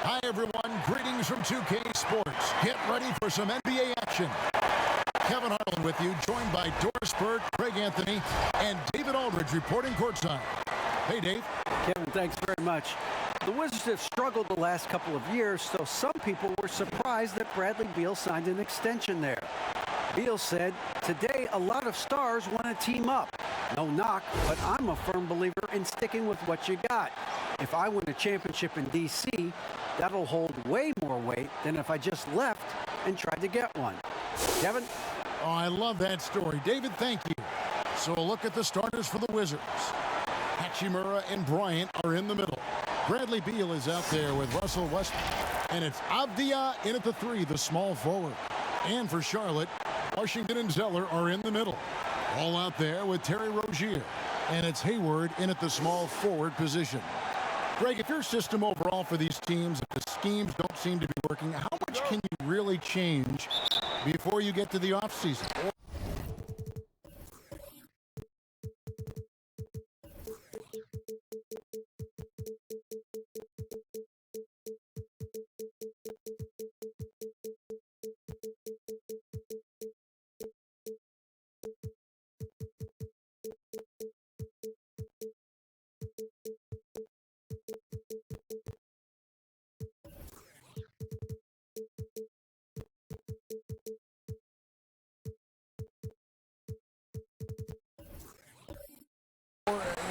Hi, everyone. Greetings from 2K Sports. Get ready for some NBA action. Kevin Harlan with you, joined by Doris Burke, Craig Anthony, and David Aldridge reporting courtside. Hey, Dave. Kevin, thanks very much. The Wizards have struggled the last couple of years, so some people were surprised that Bradley Beal signed an extension there. Beal said, "Today, a lot of stars want to team up. No knock, but I'm a firm believer in sticking with what you got. If I win a championship in D.C., that'll hold way more weight than if I just left and tried to get one." Kevin? Oh, I love that story. David, thank you. So a look at the starters for the Wizards. Hachimura and Bryant are in the middle. Bradley Beal is out there with Russell Westbrook. And it's Avdia in at the 3, the small forward. And for Charlotte, Washington and Zeller are in the middle. All out there with Terry Rozier. And it's Hayward in at the small forward position. Greg, if your system overall for these teams, if the schemes don't seem to be working, how much can you really change before you get to the offseason?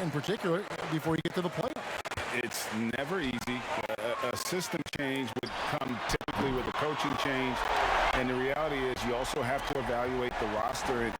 In particular, before you get to the playoffs? It's never easy. A system change would come typically with a coaching change. And the reality is you also have to evaluate the roster and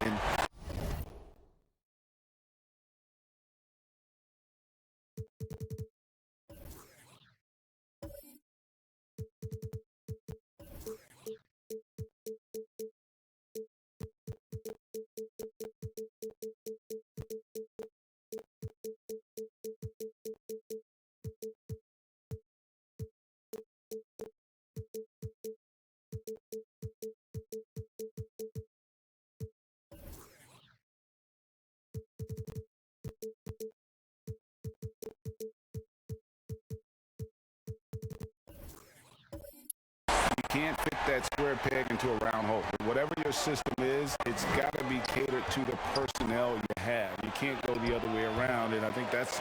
can't fit that square peg into a round hole. Whatever your system is, it's got to be catered to the personnel you have. You can't go the other way around, and I think that's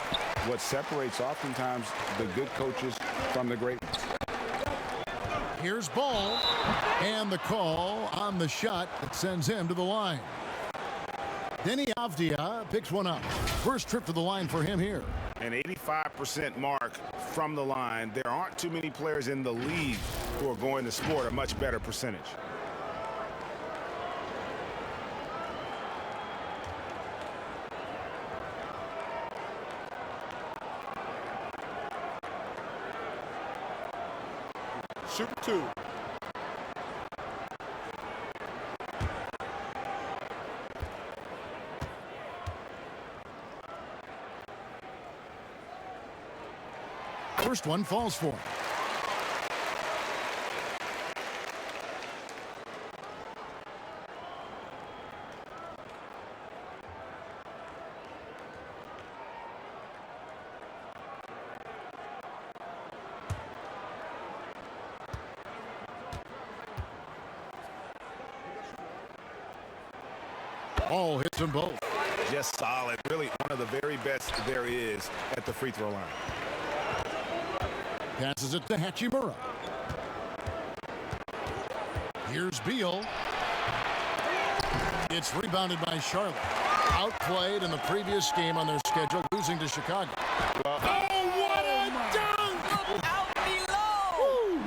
what separates oftentimes the good coaches from the great ones. Here's Ball, and the call on the shot that sends him to the line. Denny Avdia picks one up. First trip to the line for him here. An 85% mark from the line. There aren't too many players in the league who are going to score a much better percentage. Shoot 2. First one falls for him. Ball hits them both. Just solid. Really one of the very best there is at the free throw line. Passes it to Hachimura. Here's Beal. It's rebounded by Charlotte. Outplayed in the previous game on their schedule, losing to Chicago. Well, what a dunk! Look out below! Woo!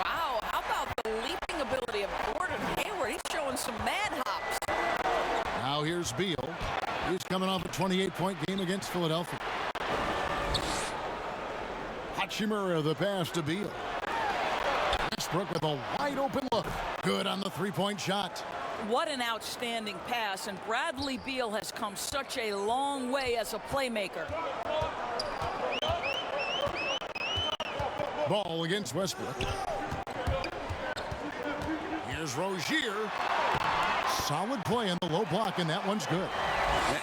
Wow, how about the leaping ability of Gordon Hayward? He's showing some man hops. Now here's Beal. He's coming off a 28-point game against Philadelphia. Hachimura, the pass to Beal. Westbrook with a wide-open look. Good on the three-point shot. What an outstanding pass, and Bradley Beal has come such a long way as a playmaker. Ball against Westbrook. Here's Rozier. Solid play in the low block, and that one's good.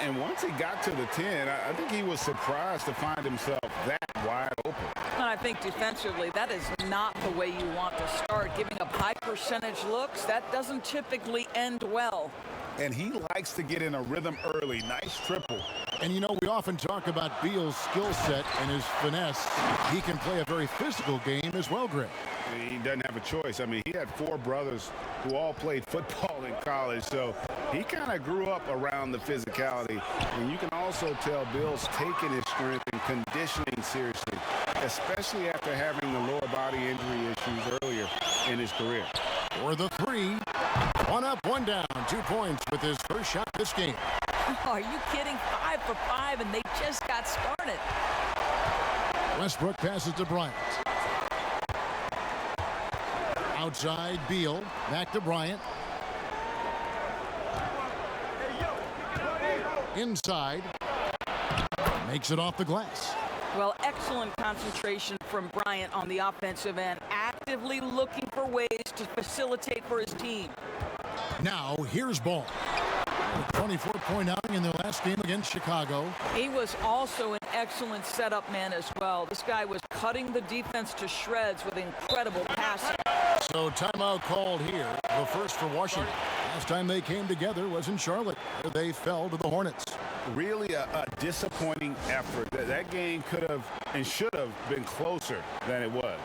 And once he got to the 10, I think he was surprised to find himself that wide open. And I think defensively, that is not the way you want to start. Giving up high percentage looks, that doesn't typically end well. And he likes to get in a rhythm early. Nice triple. And, you know, we often talk about Beal's skill set and his finesse. He can play a very physical game as well, Greg. He doesn't have a choice. I mean, he had 4 brothers who all played football in college, so he kind of grew up around the physicality. And you can also tell Bill's taking his strength and conditioning seriously, especially after having the lower body injury issues earlier in his career. For the 3, 1 up, 1 down, 2 points with his first shot this game. Are you kidding? 5 for 5, and they just got started. Westbrook passes to Bryant. Outside, Beal. Back to Bryant. Inside. Makes it off the glass. Well, excellent concentration from Bryant on the offensive end, actively looking for ways to facilitate for his team. Now, here's Ball. 24-point outing in their last game against Chicago. He was also an excellent setup man as well. This guy was cutting the defense to shreds with incredible passing. So timeout called here, the first for Washington. Last time they came together was in Charlotte, where they fell to the Hornets. Really a disappointing effort. That game could have and should have been closer than it was.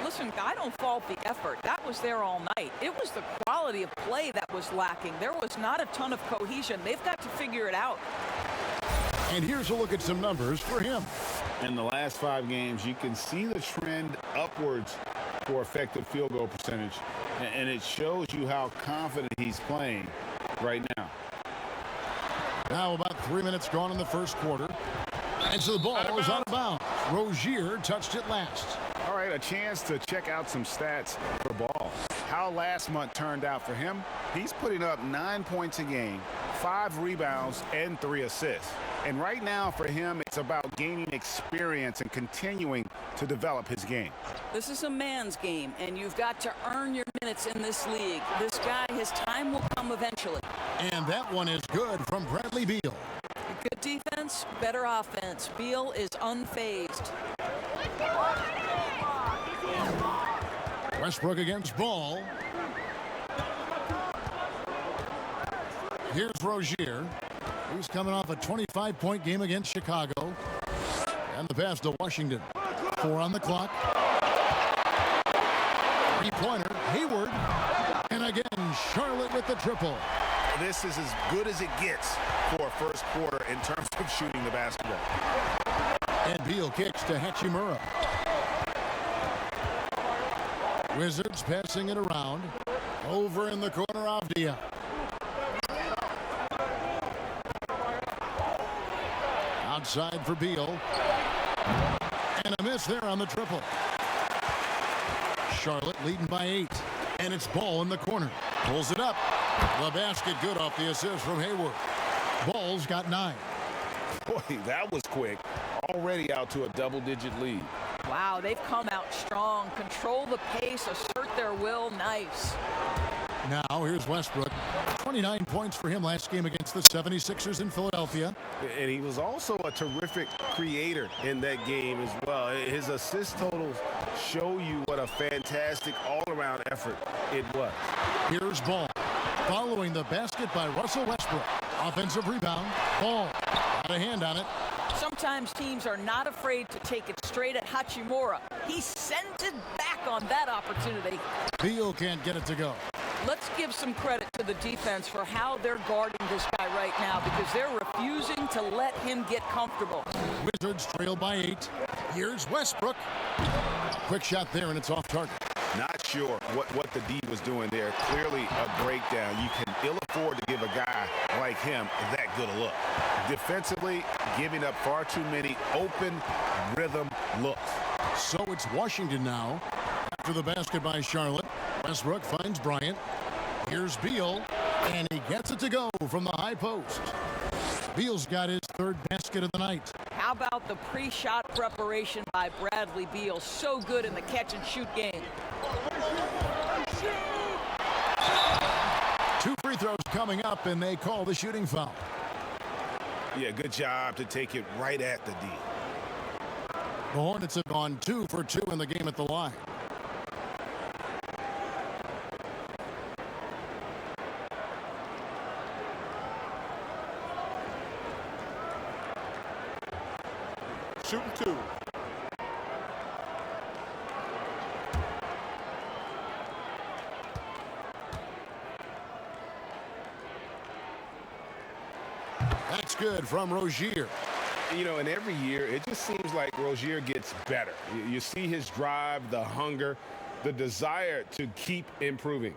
Listen, I don't fault the effort. That was there all night. It was the quality of play that was lacking. There was not a ton of cohesion. They've got to figure it out. And here's a look at some numbers for him. In the last 5 games, you can see the trend upwards for effective field goal percentage, and it shows you how confident he's playing right now. Now about 3 minutes gone in the first quarter. And so the ball is out of bounds. Rozier touched it last. All right, a chance to check out some stats for Ball. How last month turned out for him. He's putting up 9 points a game, 5 rebounds, and 3 assists. And right now for him, it's about gaining experience and continuing to develop his game. This is a man's game, and you've got to earn your minutes in this league. This guy, his time will come eventually. And that one is good from Bradley Beal. Good defense, better offense. Beal is unfazed. Westbrook against Ball. Here's Rozier. He's coming off a 25-point game against Chicago. And the pass to Washington. 4 on the clock. 3-pointer, Hayward. And again, Charlotte with the triple. This is as good as it gets for a first quarter in terms of shooting the basketball. And Beal kicks to Hachimura. Wizards passing it around. Over in the corner, Avdia. Outside for Beal. And a miss there on the triple. Charlotte leading by 8. And it's Ball in the corner. Pulls it up. The basket good off the assist from Hayward. Ball's got 9. Boy, that was quick. Already out to a double-digit lead. Wow, they've come out strong. Control the pace, assert their will. Nice. Now here's Westbrook. 29 points for him last game against the 76ers in Philadelphia. And he was also a terrific creator in that game as well. His assist totals show you what a fantastic all-around effort it was. Here's Ball. Following the basket by Russell Westbrook. Offensive rebound. Ball. Got a hand on it. Sometimes teams are not afraid to take it straight at Hachimura. He sent it back on that opportunity. Beal can't get it to go. Let's give some credit to the defense for how they're guarding this guy right now, because they're refusing to let him get comfortable. Wizards trail by 8. Here's Westbrook. Quick shot there, and it's off target. Not sure what the D was doing there. Clearly a breakdown. You can ill afford to give a guy like him that good a look. Defensively, giving up far too many open rhythm looks. So it's Washington now. After the basket by Charlotte, Westbrook finds Bryant. Here's Beal, and he gets it to go from the high post. Beal's got his 3rd basket of the night. How about the pre-shot preparation by Bradley Beal? So good in the catch-and-shoot game. 2 free throws coming up, and they call the shooting foul. Yeah, good job to take it right at the D. The Hornets have gone 2 for 2 in the game at the line. Shooting 2. That's good from Rozier. You know, and every year, it just seems like Rozier gets better. You see his drive, the hunger, the desire to keep improving.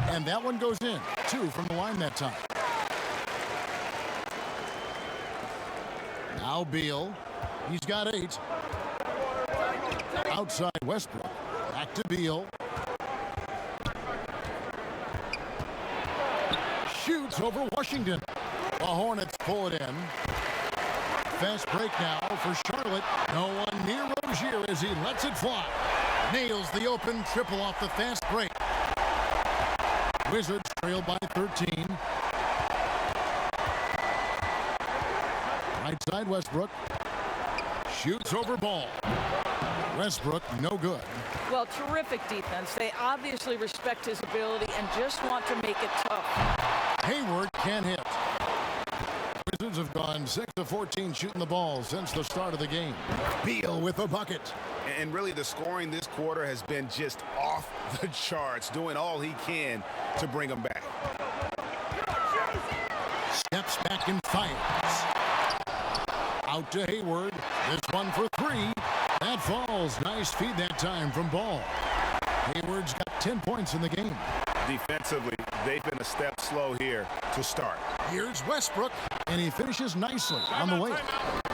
And that one goes in. 2 from the line that time. Now Beal. He's got 8. Outside Westbrook. Back to Beal. Shoots over Washington. The Hornets pull it in. Fast break now for Charlotte. No one near Rozier as he lets it fly. Nails the open triple off the fast break. Wizards trail by 13. Right side Westbrook. Shoots over Ball. Westbrook, no good. Well, terrific defense. They obviously respect his ability and just want to make it tough. Hayward can't hit. Wizards have gone 6 of 14 shooting the ball since the start of the game. Beal with a bucket. And really, the scoring this quarter has been just off the charts, doing all he can to bring them back. Steps back and fires. Out to Hayward. This one for 3. That falls. Nice feed that time from Ball. Hayward's got 10 points in the game. Defensively, they've been a step slow here to start. Here's Westbrook, and he finishes nicely on the way.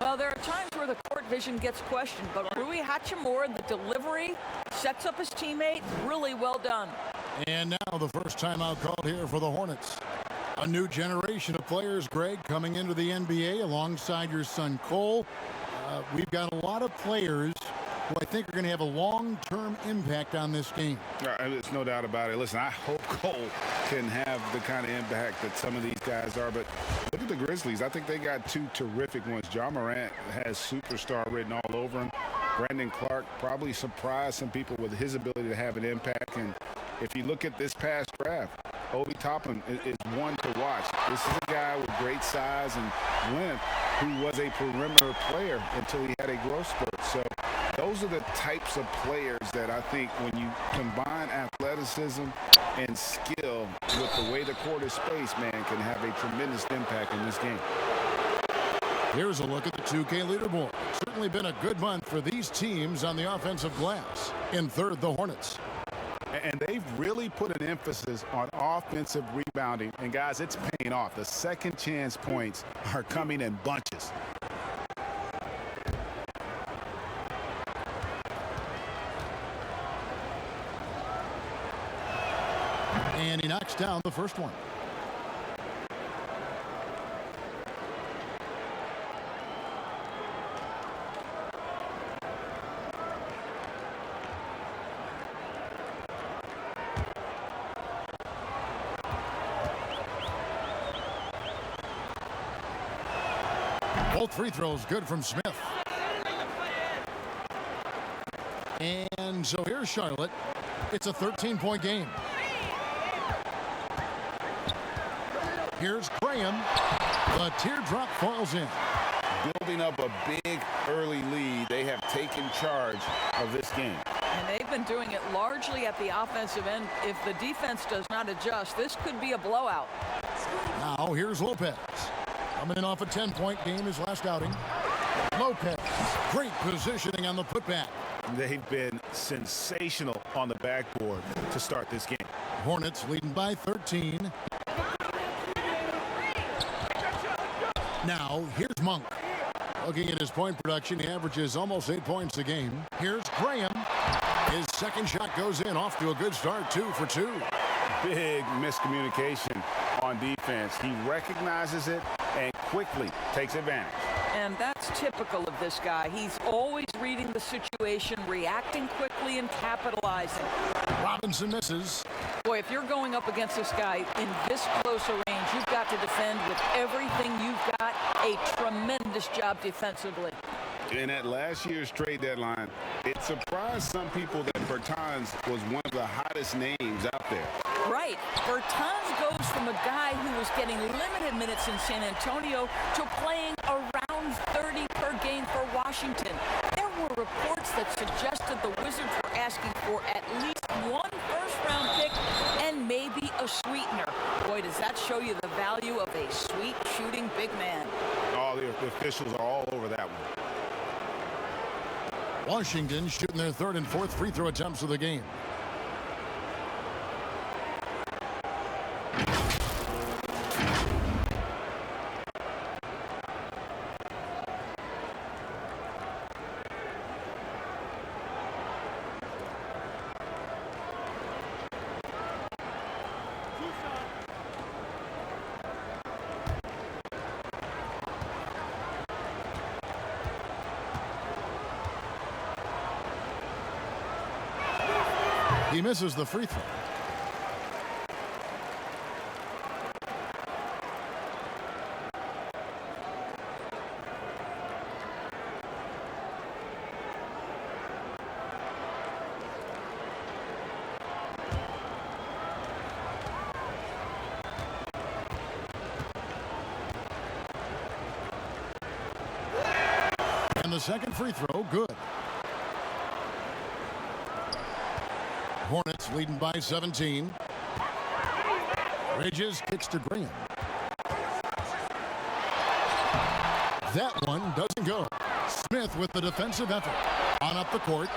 Well, there are times where the court vision gets questioned, but Rui Hachimura, the delivery, sets up his teammate. Really well done. And now the first timeout called here for the Hornets. A new generation of players, Greg, coming into the NBA alongside your son Cole. We've got a lot of players who I think are going to have a long-term impact on this game. There's no doubt about it. Listen, I hope Cole can have the kind of impact that some of these guys are. But look at the Grizzlies. I think they got 2 terrific ones. John Morant has superstar written all over him. Brandon Clark probably surprised some people with his ability to have an impact. And if you look at this past draft, Obi Toppin is one to watch. This is a guy with great size and length who was a perimeter player until he had a growth spurt. So those are the types of players that I think when you combine athleticism and skill with the way the court is spaced, man, can have a tremendous impact in this game. Here's a look at the 2K leaderboard. Certainly been a good month for these teams on the offensive glass. In third, the Hornets. And they've really put an emphasis on offensive rebounding. And, guys, it's paying off. The second chance points are coming in bunches. And he knocks down the first one. Both free throws good from Smith. And so here's Charlotte. It's a 13-point game. Here's Graham. The teardrop falls in. Building up a big early lead, they have taken charge of this game. And they've been doing it largely at the offensive end. If the defense does not adjust, this could be a blowout. Now here's Lopez. Coming in off a 10-point game his last outing. Lopez, great positioning on the putback. They've been sensational on the backboard to start this game. Hornets leading by 13. Now here's Monk. Looking at his point production, he averages almost 8 points a game. Here's Graham. His second shot goes in, off to a good start, 2 for 2. Big miscommunication on defense. He recognizes it, and quickly takes advantage. And that's typical of this guy. He's always reading the situation, reacting quickly, and capitalizing. Robinson misses. Boy, if you're going up against this guy in this close a range, you've got to defend with everything you've got. A tremendous job defensively. And at last year's trade deadline, it surprised some people that Bertans was one of the hottest names out there. Right. Bertans goes from a guy who was getting limited minutes in San Antonio to playing around 30 per game for Washington. There were reports that suggested the Wizards were asking for at least one first-round pick and maybe a sweetener. Boy, does that show you the value of a sweet shooting big man. All the officials are all over that one. Washington shooting their third and fourth free throw attempts of the game. He misses the free throw. And the second free throw, good. Hornets leading by 17. Bridges kicks to Graham. That one doesn't go. Smith with the defensive effort. On up the court.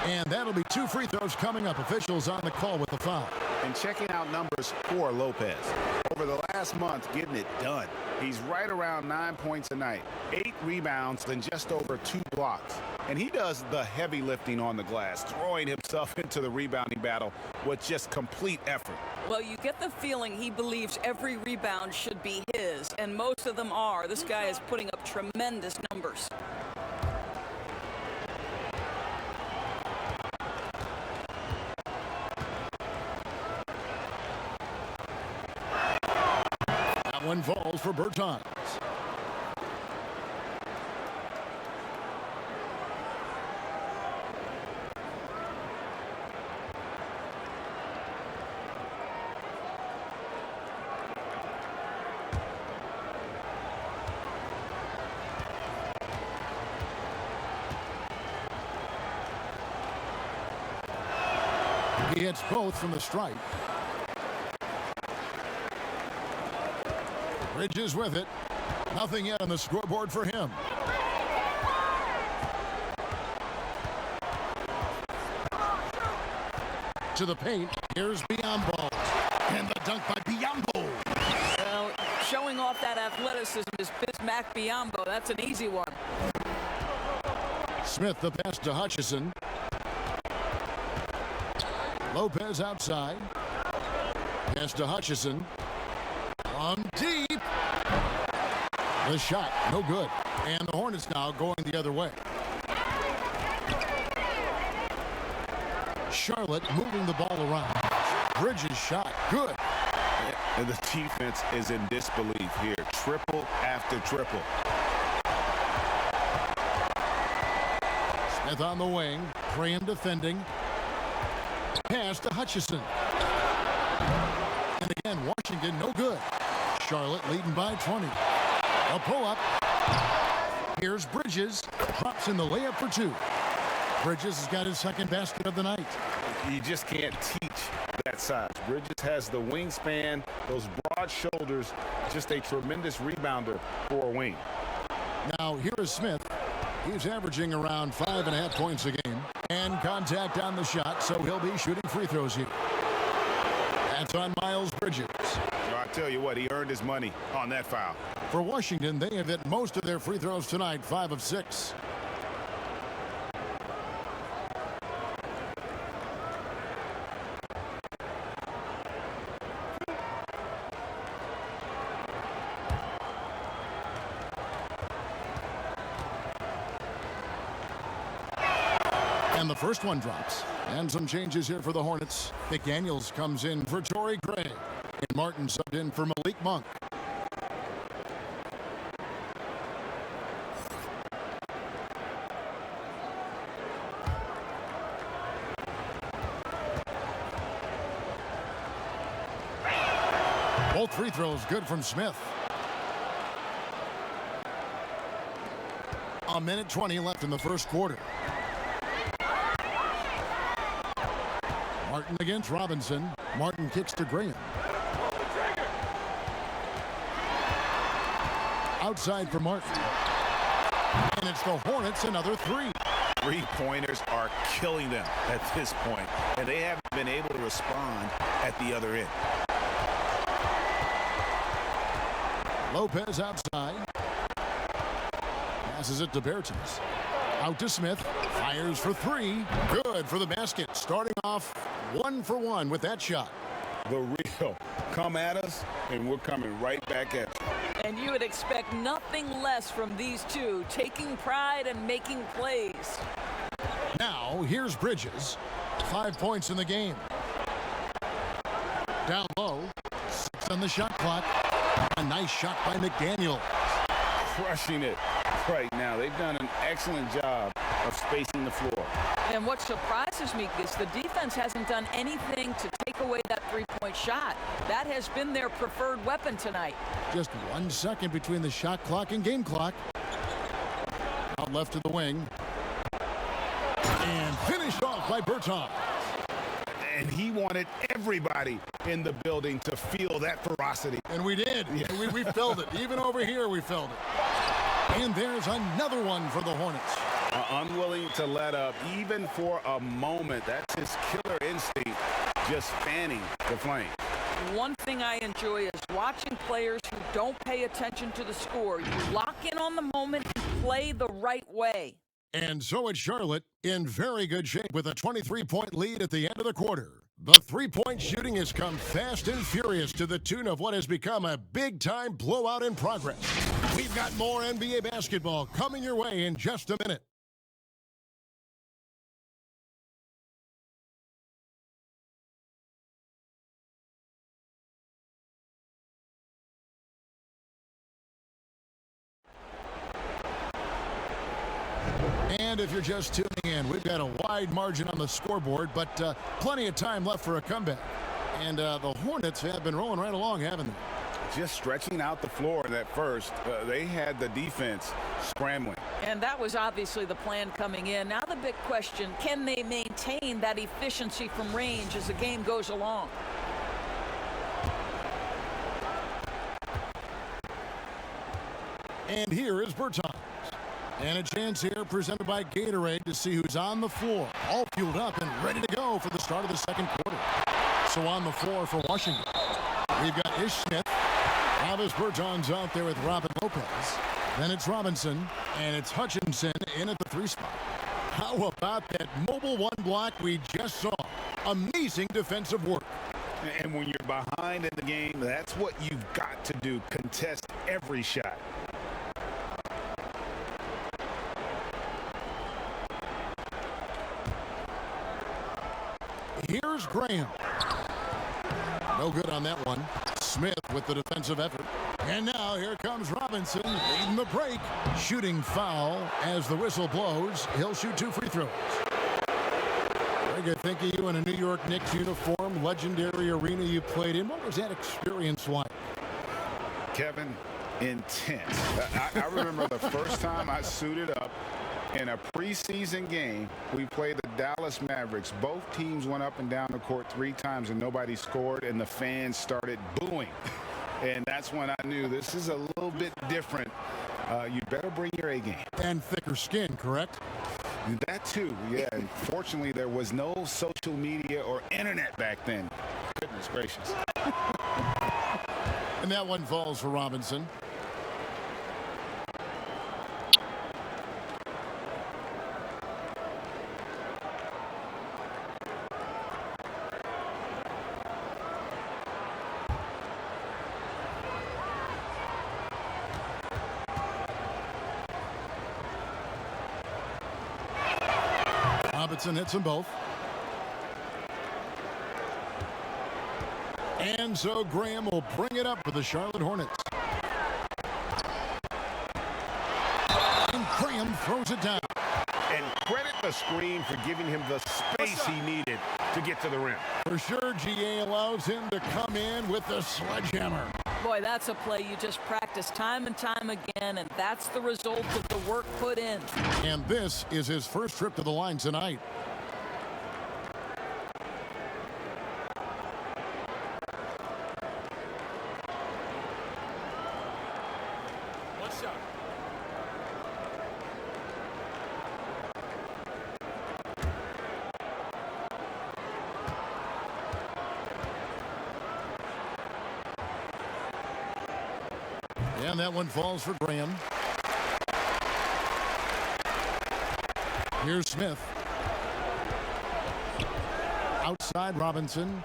And that'll be two free throws coming up. Officials on the call with the foul. And checking out numbers for Lopez. Over the last month, getting it done. He's right around 9 points a night, 8 rebounds, and just over 2 blocks. And he does the heavy lifting on the glass, throwing himself into the rebounding battle with just complete effort. Well, you get the feeling he believes every rebound should be his, and most of them are. This guy is putting up tremendous numbers. That one falls for Bertans. He hits both from the stripe. Bridges with it. Nothing yet on the scoreboard for him. To the paint. Here's Biyombo. And the dunk by Biyombo. Well, showing off that athleticism is Bismack Biyombo. That's an easy one. Smith the pass to Hutchison. Lopez outside. Pass to Hutchison. From deep. The shot, no good. And the Hornets now going the other way. Charlotte moving the ball around. Bridges shot, good. And the defense is in disbelief here. Triple after triple. Smith on the wing. Graham defending. Pass to Hutchison. And again, Washington no good. Charlotte leading by 20. A pull-up. Here's Bridges. Drops in the layup for 2. Bridges has got his second basket of the night. You just can't teach that size. Bridges has the wingspan, those broad shoulders, just a tremendous rebounder for a wing. Now, here is Smith. He's averaging around 5.5 points a game. And contact on the shot, so he'll be shooting free throws here. That's on Miles Bridges. I tell you what, he earned his money on that foul. For Washington, they have hit most of their free throws tonight, 5 of 6. And the first one drops. And some changes here for the Hornets. McDaniels comes in for Torrey Gray. And Martin subbed in for Malik Monk. Both free throws good from Smith. A minute 20 left in the first quarter. Martin against Robinson. Martin kicks to Graham. Outside for Martin. And it's the Hornets, another three. Three-pointers are killing them at this point, and they haven't been able to respond at the other end. Lopez outside. Passes it to Bertens. Out to Smith. Fires for three. Good for the basket. Starting off 1 for 1 with that shot. The real come at us, and we're coming right back at you. And you would expect nothing less from these two, taking pride and making plays. Now, here's Bridges. 5 points in the game. Down low. 6 on the shot clock. A nice shot by McDaniel. Crushing it right now. They've done an excellent job of spacing the floor. And what surprises me is the defense hasn't done anything to take away that three-point shot. That has been their preferred weapon tonight. Just 1 second between the shot clock and game clock. Out left to the wing. And finished off by Bertans. And he wanted everybody in the building to feel that ferocity. And we did. Yeah. We felt it. Even over here, we felt it. And there's another one for the Hornets. Unwilling to let up, even for a moment. That's his killer instinct, just fanning the flame. One thing I enjoy is watching players who don't pay attention to the score. You lock in on the moment and play the right way. And so it's Charlotte in very good shape with a 23-point lead at the end of the quarter. The three-point shooting has come fast and furious to the tune of what has become a big-time blowout in progress. We've got more NBA basketball coming your way in just a minute. And if you're just tuning in, we've got a wide margin on the scoreboard, but plenty of time left for a comeback. And the Hornets have been rolling right along, haven't they? Just stretching out the floor in that first. They had the defense scrambling. And that was obviously the plan coming in. Now the big question, can they maintain that efficiency from range as the game goes along? And here is Bertans. And a chance here presented by Gatorade to see who's on the floor. All fueled up and ready to go for the start of the second quarter. So on the floor for Washington, we've got Ish Smith. Travis Bertans out there with Robin Lopez. Then it's Robinson, and it's Hutchinson in at the 3 spot. How about that mobile one block we just saw? Amazing defensive work. And when you're behind in the game, that's what you've got to do. Contest every shot. Here's Graham. No good on that one. Smith with the defensive effort. And now here comes Robinson leading the break. Shooting foul as the whistle blows. He'll shoot 2 free throws. Very good. Think of you in a New York Knicks uniform, legendary arena you played in. What was that experience like? Kevin, intense. I remember the first time I suited up in a preseason game. We played the Dallas Mavericks. Both teams went up and down the court 3 times and nobody scored, and the fans started booing. And that's when I knew this is a little bit different. You better bring your A game. And thicker skin, correct? That too, yeah. And fortunately, there was no social media or internet back then. Goodness gracious. And that one falls for Robinson. Robinson hits them both. And so Graham will bring it up for the Charlotte Hornets. And Graham throws it down. And credit the screen for giving him the space he needed to get to the rim. For sure, GA allows him to come in with the sledgehammer. Boy, that's a play you just practice time and time again, and that's the result of the work put in. And this is his first trip to the line tonight. One shot. And that one falls for Graham. Here's Smith. Outside Robinson.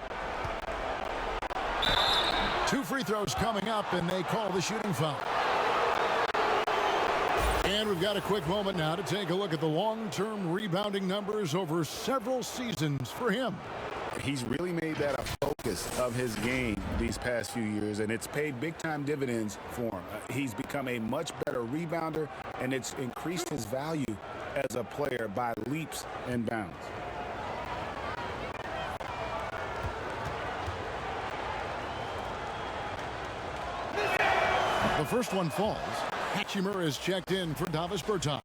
2 free throws coming up, and they call the shooting foul. And we've got a quick moment now to take a look at the long-term rebounding numbers over several seasons for him. He's really made that a focus of his game these past few years, and it's paid big-time dividends for him. He's become a much better rebounder, and it's increased his value as a player by leaps and bounds. The first one falls. Hachimura is checked in for Davis Bertans.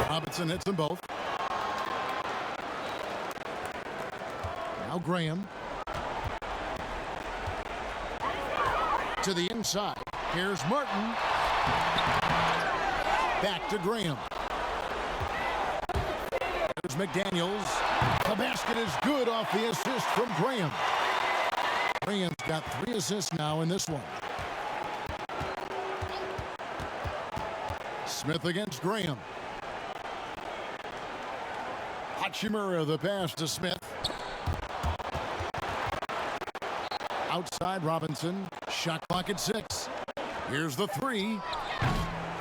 Robinson hits them both. Now Graham. To the inside. Here's Martin. Back to Graham. There's McDaniels. The basket is good off the assist from Graham. Graham's got 3 assists now in this one. Smith against Graham. Hachimura, the pass to Smith. Outside Robinson. Shot clock at 6. Here's the 3.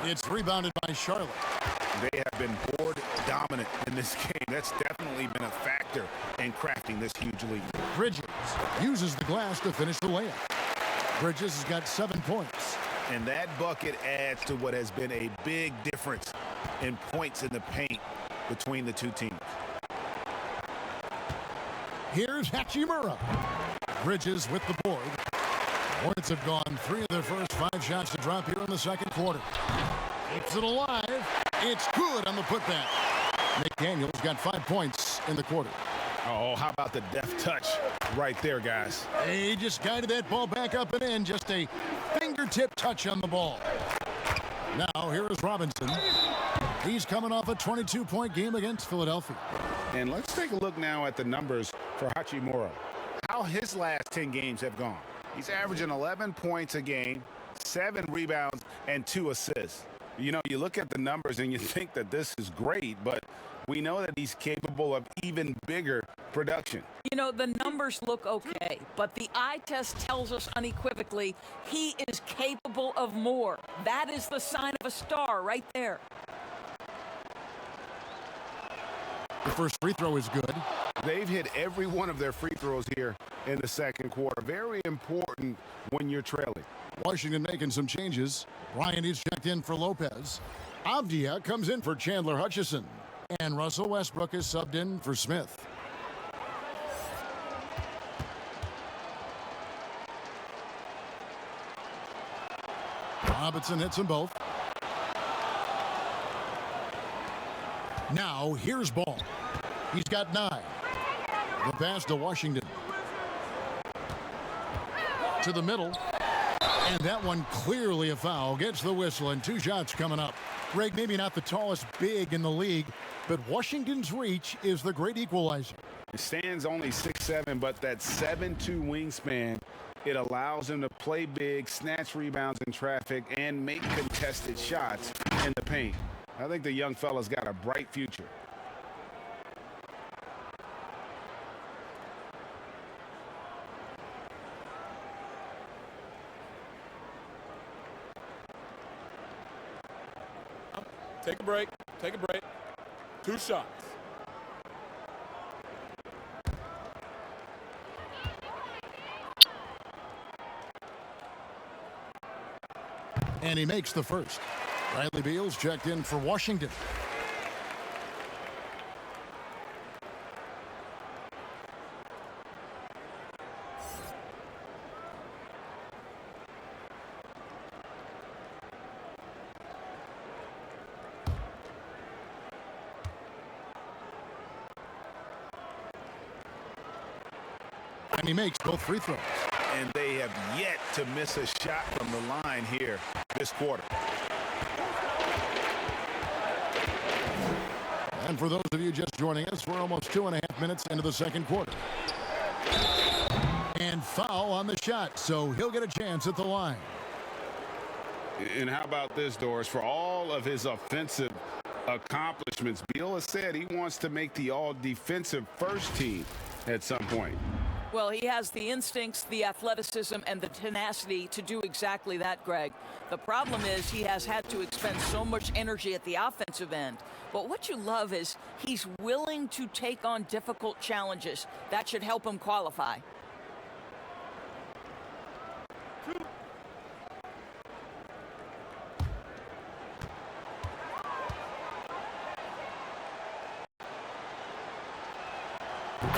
It's rebounded by Charlotte. They have been board dominant in this game. That's definitely been a factor in crafting this huge lead. Bridges uses the glass to finish the layup. Bridges has got 7 points. And that bucket adds to what has been a big difference in points in the paint between the two teams. Here's Hachimura. Bridges with the board. Hornets have gone 3 of their first 5 shots to drop here in the second quarter. Keeps it alive. It's good on the putback. McDaniels got 5 points in the quarter. Oh, how about the deft touch right there, guys? He just guided that ball back up and in. Just a fingertip touch on the ball. Now, here is Robinson. He's coming off a 22-point game against Philadelphia. And let's take a look now at the numbers for Hachimura. How his last 10 games have gone. He's averaging 11 points a game, 7 rebounds, and 2 assists. You know, you look at the numbers and you think that this is great, but we know that he's capable of even bigger production. You know, the numbers look okay, but the eye test tells us unequivocally he is capable of more. That is the sign of a star right there. The first free throw is good. They've hit every one of their free throws here in the second quarter. Very important when you're trailing. Washington making some changes. Bryant is checked in for Lopez. Avdia comes in for Chandler Hutchison. And Russell Westbrook is subbed in for Smith. Robinson hits them both. Now, here's Ball. He's got 9. The pass to Washington. To the middle. And that one clearly a foul. Gets the whistle and 2 shots coming up. Greg, maybe not the tallest big in the league, but Washington's reach is the great equalizer. It stands only 6'7", but that 7'2" wingspan It allows him to play big, snatch rebounds in traffic, and make contested shots in the paint. I think the young fella's got a bright future. Take a break. Take a break. 2 shots. And he makes the first. Bradley Beal's checked in for Washington. And he makes both free throws. And they have yet to miss a shot from the line here this quarter. And for those of you just joining us, we're almost 2.5 minutes into the second quarter. And foul on the shot, so he'll get a chance at the line. And how about this, Doris? For all of his offensive accomplishments, Beal has said he wants to make the all-defensive first team at some point. Well, he has the instincts, the athleticism, and the tenacity to do exactly that, Greg. The problem is he has had to expend so much energy at the offensive end. But what you love is he's willing to take on difficult challenges. That should help him qualify.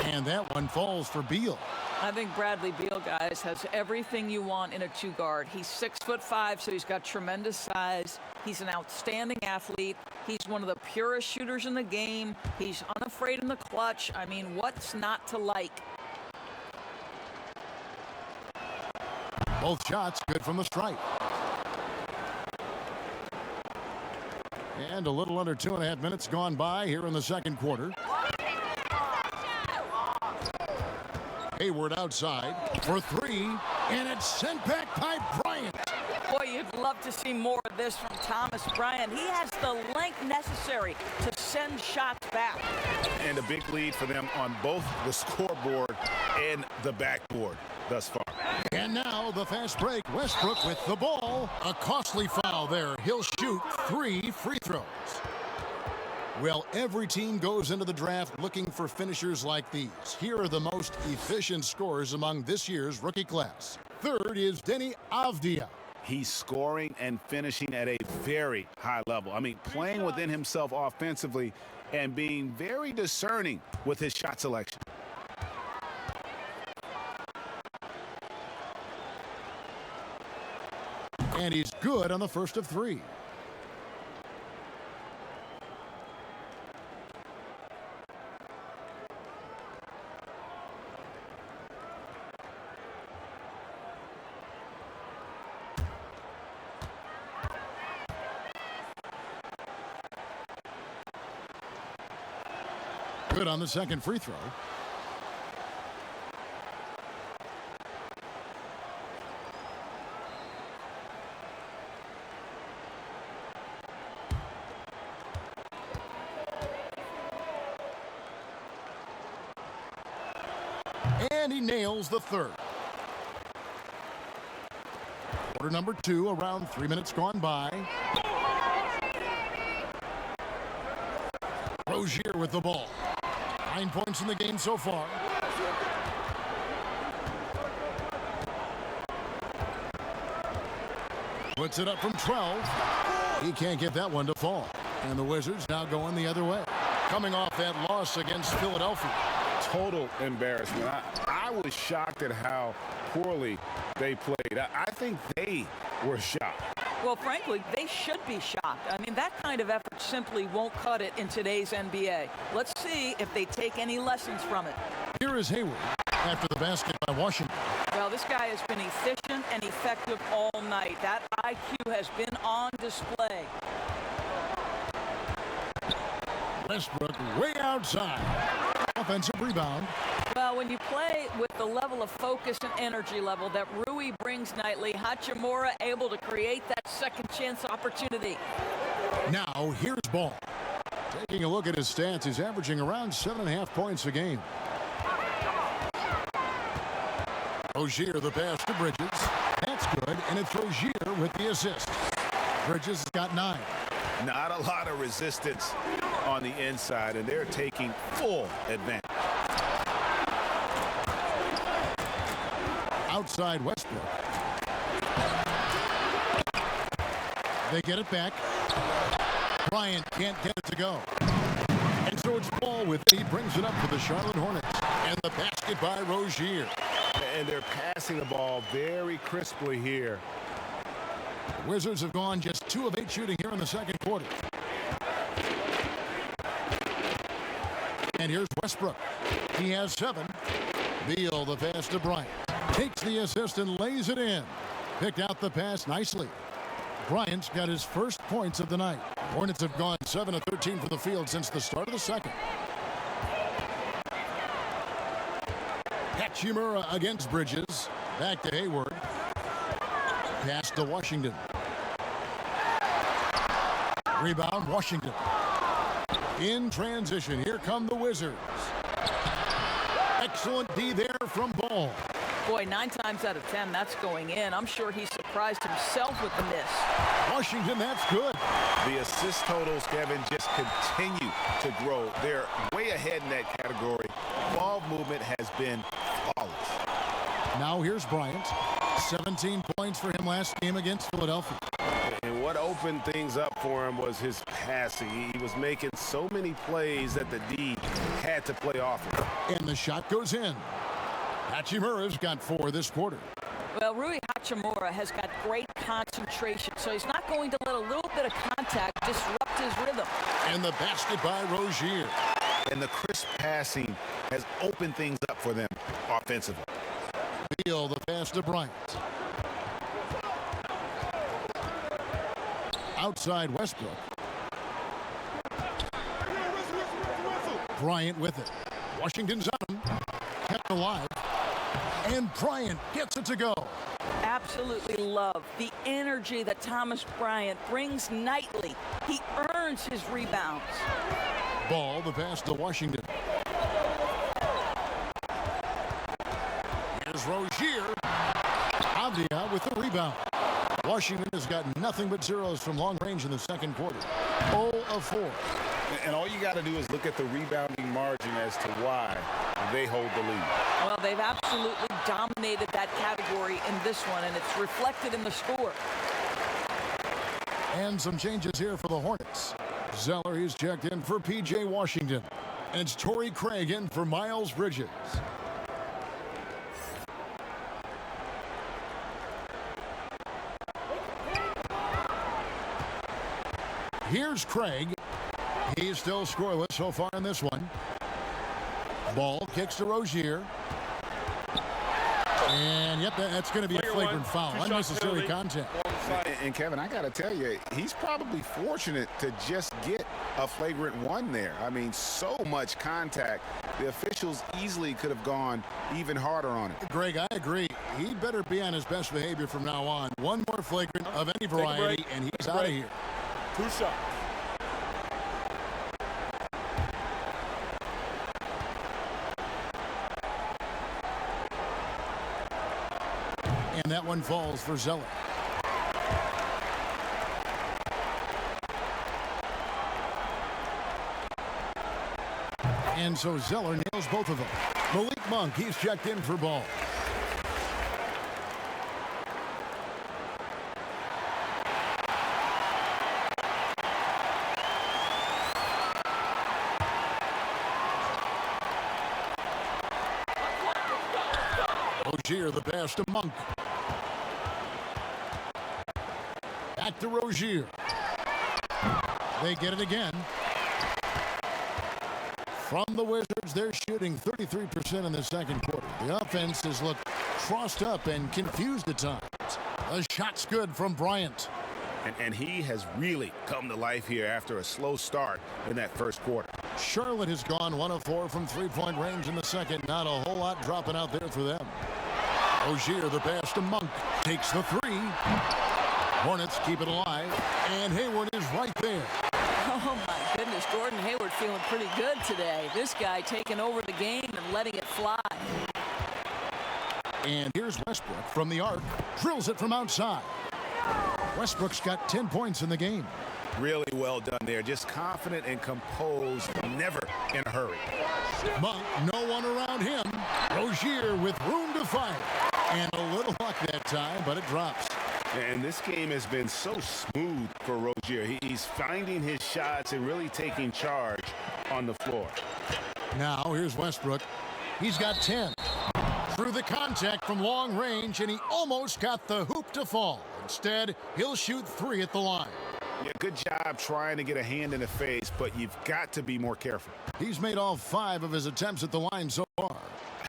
And that one falls for Beal. I think Bradley Beal, guys, has everything you want in a 2-guard. He's 6'5", so he's got tremendous size. He's an outstanding athlete. He's one of the purest shooters in the game. He's unafraid in the clutch. I mean, what's not to like? Both shots good from the stripe. And a little under 2.5 minutes gone by here in the second quarter. Hayward outside for 3, and it's sent back by Bryant. Boy, you'd love to see more of this from Thomas Bryant. He has the length necessary to send shots back. And a big lead for them on both the scoreboard and the backboard thus far. And now the fast break. Westbrook with the ball. A costly foul there. He'll shoot 3 free throws. Well, every team goes into the draft looking for finishers like these. Here are the most efficient scorers among this year's rookie class. Third is Denny Avdia. He's scoring and finishing at a very high level. I mean, playing within himself offensively and being very discerning with his shot selection. And he's good on the first of 3. Good on the second free throw. And he nails the third. Quarter number 2, around 3 minutes gone by. Rozier with the ball. 9 points in the game so far. Puts it up from 12. He can't get that one to fall. And the Wizards now going the other way. Coming off that loss against Philadelphia. Total embarrassment. I was shocked at how poorly they played. I think they were shocked. Well, frankly, they should be shocked. I mean, that kind of effort simply won't cut it in today's NBA. Let's see if they take any lessons from it. Here is Hayward after the basket by Washington. Well, this guy has been efficient and effective all night. That IQ has been on display. Westbrook way outside. Offensive rebound. Well, when you play with the level of focus and energy level that Rui brings nightly, Hachimura able to create that second chance opportunity. Now, here's Ball. Taking a look at his stats, he's averaging around 7.5 points a game. Rozier, the pass to Bridges. That's good, and it's Rozier with the assist. Bridges has got 9. Not a lot of resistance on the inside, and they're taking full advantage. Outside Westbrook. They get it back. Bryant can't get it to go. And so it's Ball with it. He brings it up for the Charlotte Hornets. And the basket by Rozier. And they're passing the ball very crisply here. The Wizards have gone just 2 of 8 shooting here in the second quarter. And here's Westbrook. He has 7. Beal, the pass to Bryant. Takes the assist and lays it in. Picked out the pass nicely. Bryant's got his first points of the night. Hornets have gone 7 of 13 from the field since the start of the second. Hachimura against Bridges. Back to Hayward. Pass to Washington. Rebound, Washington. In transition, here come the Wizards. Excellent D there from Ball. Boy, 9 times out of 10, that's going in. I'm sure he surprised himself with the miss. Washington, that's good. The assist totals, Kevin, just continue to grow. They're way ahead in that category. Ball movement has been flawless. Now here's Bryant. 17 points for him last game against Philadelphia. And what opened things up for him was his passing. He was making so many plays that the D had to play off him. And the shot goes in. Hachimura's got 4 this quarter. Well, Rui Hachimura has got great concentration, so he's not going to let a little bit of contact disrupt his rhythm. And the basket by Rozier. And the crisp passing has opened things up for them offensively. Beal, the pass to Bryant. Outside Westbrook. Bryant with it. Washington's on him. Kept alive. And Bryant gets it to go. Absolutely love the energy that Thomas Bryant brings nightly. He earns his rebounds. Ball, the pass to Washington. Here's Rozier. Avdia with the rebound. Washington has got nothing but zeros from long range in the second quarter. 0 of 4. And all you got to do is look at the rebounding margin as to why they hold the lead. Well, they've absolutely dominated that category in this one, and it's reflected in the score. And some changes here for the Hornets. Zeller, he's checked in for P.J. Washington. And it's Torrey Craig in for Miles Bridges. Here's Craig. He's still scoreless so far in this one. Ball kicks to Rozier. And, yep, that's going to be a flagrant foul. Unnecessary contact. And, Kevin, I got to tell you, he's probably fortunate to just get a flagrant 1 there. I mean, so much contact. The officials easily could have gone even harder on it. Greg, I agree. He better be on his best behavior from now on. One more flagrant of any variety, and he's out of here. 2 shots. And that one falls for Zeller. And so Zeller nails both of them. Malik Monk, he's checked in for Ball. Rozier, the pass to Monk. Back to Rozier. They get it again. From the Wizards, they're shooting 33% in the second quarter. The offense has looked crossed up and confused at times. The shot's good from Bryant. And he has really come to life here after a slow start in that first quarter. Charlotte has gone 1 of 4 from three-point range in the second. Not a whole lot dropping out there for them. Rozier, the pass to Monk, takes the three. Hornets keep it alive, and Hayward is right there. Oh, my goodness. Gordon Hayward feeling pretty good today. This guy taking over the game and letting it fly. And here's Westbrook from the arc. Drills it from outside. Westbrook's got 10 points in the game. Really well done there. Just confident and composed, never in a hurry. Monk, no one around him. Rozier with room to fire. And a little luck that time, but it drops. And this game has been so smooth for Rozier. He's finding his shots and really taking charge on the floor. Now here's Westbrook. He's got 10. Through the contact from long range, and he almost got the hoop to fall. Instead, he'll shoot 3 at the line. Yeah, good job trying to get a hand in the face, but you've got to be more careful. He's made all 5 of his attempts at the line so far.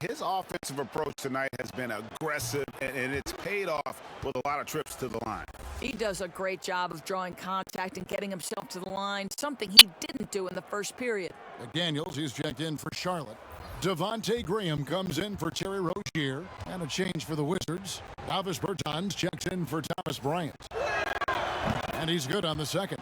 His offensive approach tonight has been aggressive, and it's paid off with a lot of trips to the line. He does a great job of drawing contact and getting himself to the line, something he didn't do in the first period. McDaniels, he's checked in for Charlotte. Devontae Graham comes in for Terry Rozier, and a change for the Wizards. Davis Bertans checks in for Thomas Bryant. And he's good on the second.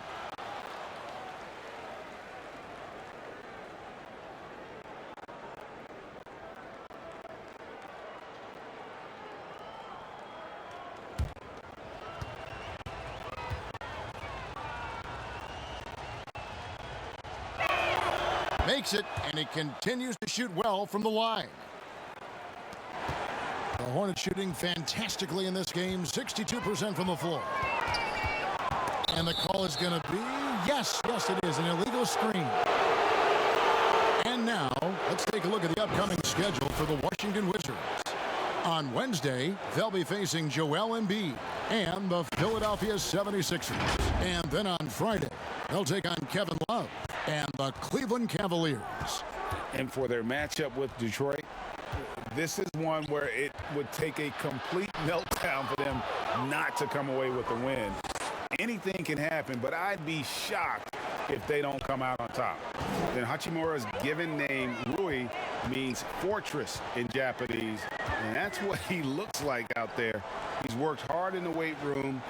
Makes it, and he continues to shoot well from the line. The Hornets shooting fantastically in this game, 62% from the floor. And the call is going to be, yes, it is, an illegal screen. And now, let's take a look at the upcoming schedule for the Washington Wizards. On Wednesday, they'll be facing Joel Embiid and the Philadelphia 76ers. And then on Friday, they'll take on Kevin Love and the Cleveland Cavaliers. And for their matchup with Detroit, this is one where it would take a complete meltdown for them not to come away with the win. Anything can happen, but I'd be shocked if they don't come out on top. Then Hachimura's given name, Rui, means fortress in Japanese, and that's what he looks like out there. He's worked hard in the weight room,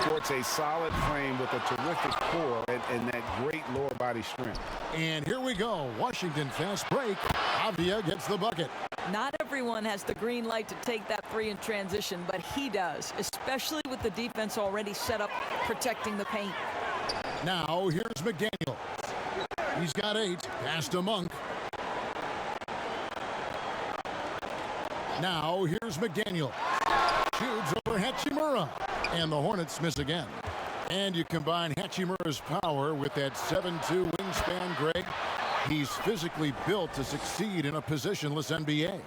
sports a solid frame with a terrific core and that great lower body strength. And here we go. Washington fast break. Avia gets the bucket. Not everyone has the green light to take that 3 in transition, but he does, especially with the defense already set up protecting the paint. Now here's McDaniels. He's got 8. Pass to Monk. Now here's McDaniels. Shoots over Hachimura. And the Hornets miss again. And you combine Hachimura's power with that 7'2" wingspan, Greg. He's physically built to succeed in a positionless NBA.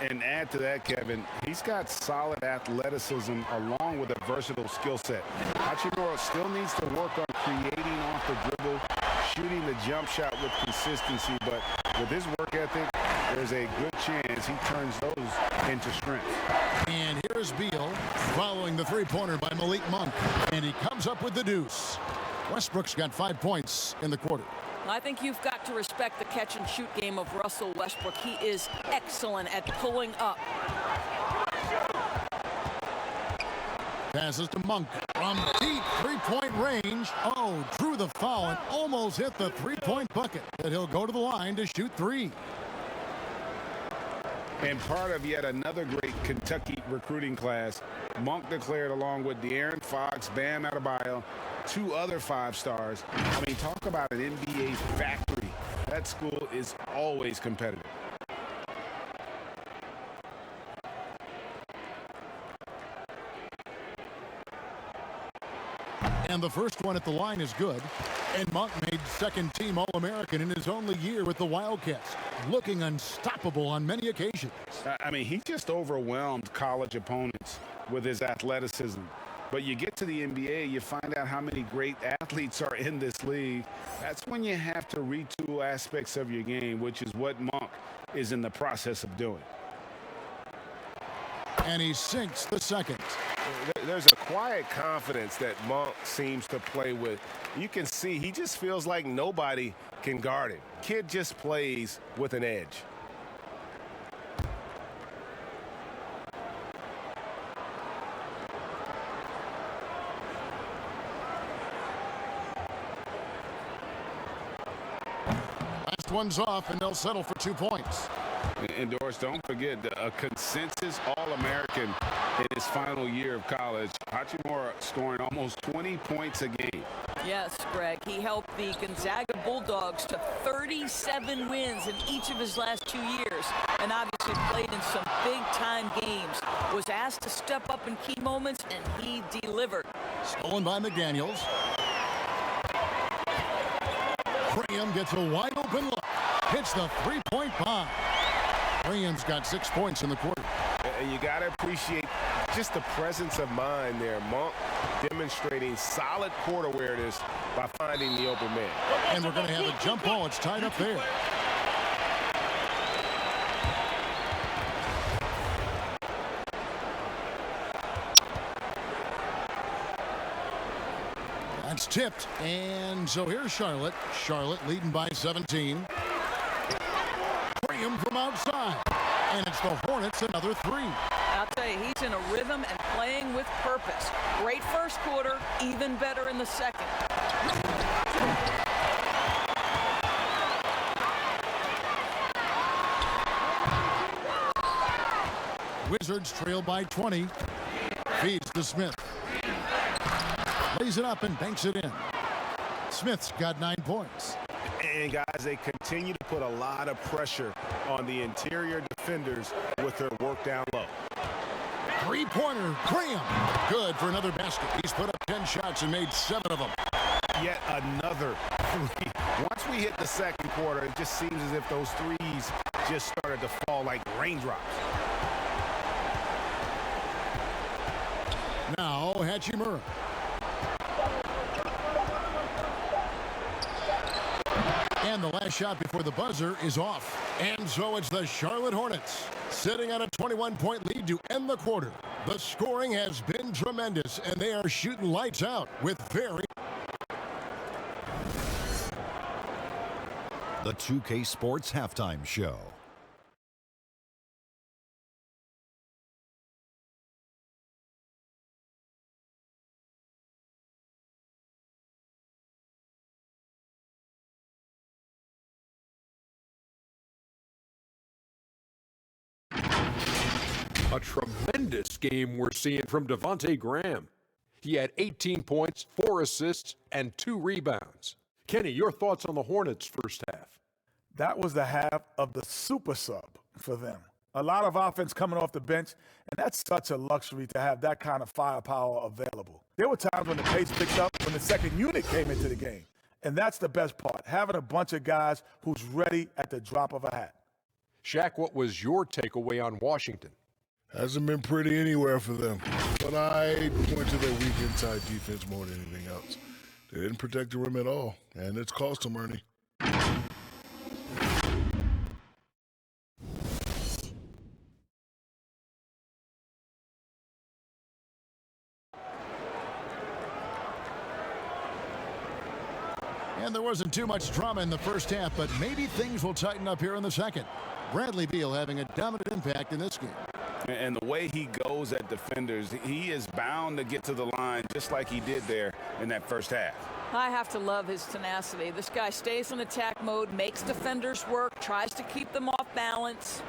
And add to that, Kevin, he's got solid athleticism along with a versatile skill set. Hachimura still needs to work on creating off the dribble, shooting the jump shot with consistency, but with his work ethic, there's a good chance he turns those into strength. And here's Beal following the three-pointer by Malik Monk, and he comes up with the deuce. Westbrook's got 5 points in the quarter. I think you've got to respect the catch-and-shoot game of Russell Westbrook. He is excellent at pulling up. Passes to Monk from deep three-point range. Oh, drew the foul and almost hit the three-point bucket. But he'll go to the line to shoot 3. And part of yet another great Kentucky recruiting class, Monk declared along with De'Aaron Fox, Bam Adebayo, 2 other 5-stars. I mean, talk about an NBA factory. That school is always competitive. And the first one at the line is good. And Monk made second-team All-American in his only year with the Wildcats, looking unstoppable on many occasions. I mean, he just overwhelmed college opponents with his athleticism. But you get to the NBA, you find out how many great athletes are in this league. That's when you have to retool aspects of your game, which is what Monk is in the process of doing. And he sinks the second. there's a quiet confidence that Monk seems to play with. You can see he just feels like nobody can guard him. Kid just plays with an edge. Last one's off, and they'll settle for 2 points. And Doris, don't forget a consensus All-American in his final year of college. Hachimura scoring almost 20 points a game. Yes, Greg. He helped the Gonzaga Bulldogs to 37 wins in each of his last 2 years, and obviously played in some big-time games. Was asked to step up in key moments, and he delivered. Stolen by McDaniels. Graham gets a wide-open look. Hits the three-point bomb. Graham's got 6 points in the quarter. And you got to appreciate just the presence of mind there. Monk demonstrating solid court awareness by finding the open man. And we're going to have a jump ball. It's tied up there. That's tipped. And so here's Charlotte. Charlotte leading by 17. Graham from outside. And it's the Hornets, another 3. I'll tell you, he's in a rhythm and playing with purpose. Great first quarter, even better in the second. Wizards trail by 20. Feeds to Smith. Lays it up and banks it in. Smith's got 9 points. And guys, they continue to put a lot of pressure on the interior defenders with their work down low. Three-pointer, Graham. Good for another basket. He's put up 10 shots and made 7 of them. Yet another 3. Once we hit the second quarter, it just seems as if those threes just started to fall like raindrops. Now, Hachimura. And the last shot before the buzzer is off. And so it's the Charlotte Hornets sitting on a 21-point lead to end the quarter. The scoring has been tremendous, and they are shooting lights out with very... The 2K Sports Halftime Show. A tremendous game we're seeing from Devontae Graham. He had 18 points, 4 assists, and 2 rebounds. Kenny, your thoughts on the Hornets' first half? That was the half of the super sub for them. A lot of offense coming off the bench, and that's such a luxury to have that kind of firepower available. There were times when the pace picked up when the second unit came into the game, and that's the best part, having a bunch of guys who's ready at the drop of a hat. Shaq, what was your takeaway on Washington? Hasn't been pretty anywhere for them. But I point to their weak inside defense more than anything else. They didn't protect the rim at all, and it's cost them, Ernie. And there wasn't too much drama in the first half, but maybe things will tighten up here in the second. Bradley Beal having a dominant impact in this game. And the way he goes at defenders, he is bound to get to the line just like he did there in that first half. I have to love his tenacity. This guy stays in attack mode, makes defenders work, tries to keep them off balance.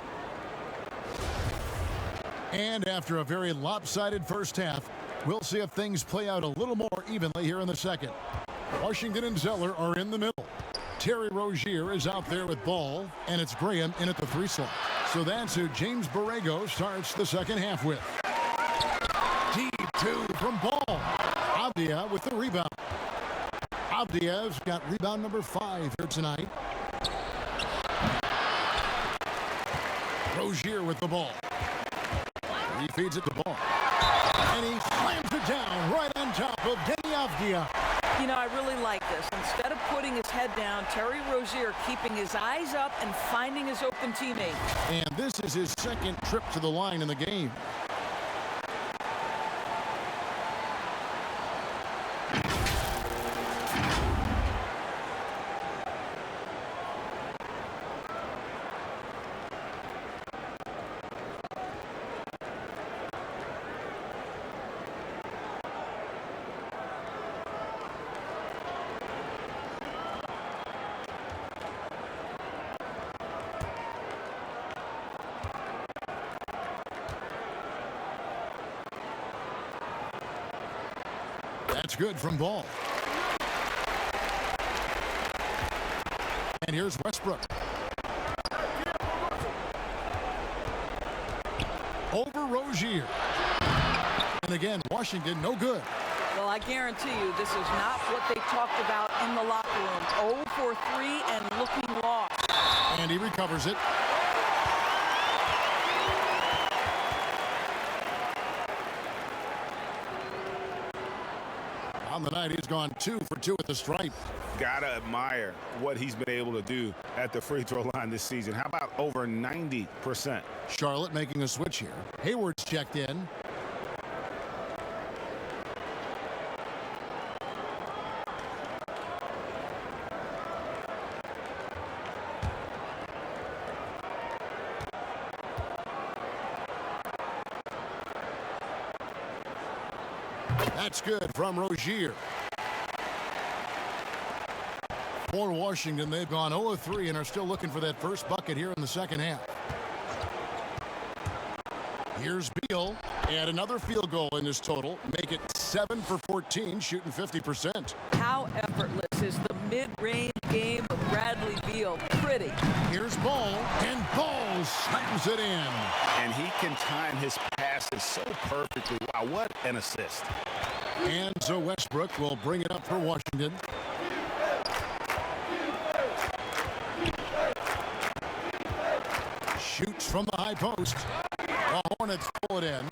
And after a very lopsided first half, we'll see if things play out a little more evenly here in the second. Washington and Zeller are in the middle. Terry Rozier is out there with ball, and it's Graham in at the 3 slot. So that's who James Borrego starts the second half with. Deep 2 from Ball. Avdia with the rebound. Avdia's got rebound number 5 here tonight. Rozier with the ball. He feeds it to Ball. And he slams it down right on top of Denny Avdia. You know, I really like this. Instead of putting his head down, Terry Rozier keeping his eyes up and finding his open teammate. And this is his second trip to the line in the game. That's good from Ball. And here's Westbrook. Over Rozier. And again, Washington, no good. Well, I guarantee you this is not what they talked about in the locker room. 0 for 3 and looking lost. And he recovers it. On the night, he's gone 2 for 2 at the stripe. Gotta admire what he's been able to do at the free throw line this season. How about over 90%? Charlotte making a switch here. Hayward's checked in. That's good from Rozier. For Washington, they've gone 0-3 and are still looking for that first bucket here in the second half. Here's Beal. Add another field goal in his total. Make it 7 for 14, shooting 50%. How effortless is the mid-range game of Bradley Beal? Pretty. Here's Ball, and Ball slams it in. And he can time his passes so perfectly. Wow, what an assist. And so Westbrook will bring it up for Washington. Shoots from the high post. The Hornets pull it in.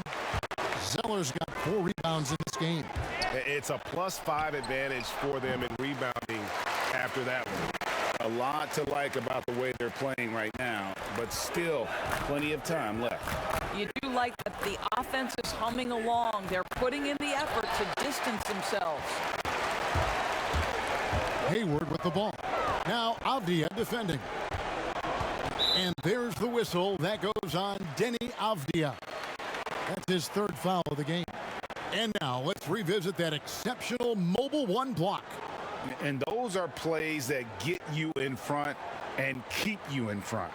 Zeller's got 4 rebounds in this game. It's a +5 advantage for them in rebounding after that one. A lot to like about the way they're playing right now, but still plenty of time left. You do like that the offense is humming along. They're putting in the effort to distance themselves. Hayward with the ball. Now Avdia defending. And there's the whistle. That goes on Denny Avdia. That's his 3rd foul of the game. And now let's revisit that exceptional mobile 1 block. And those are plays that get you in front and keep you in front.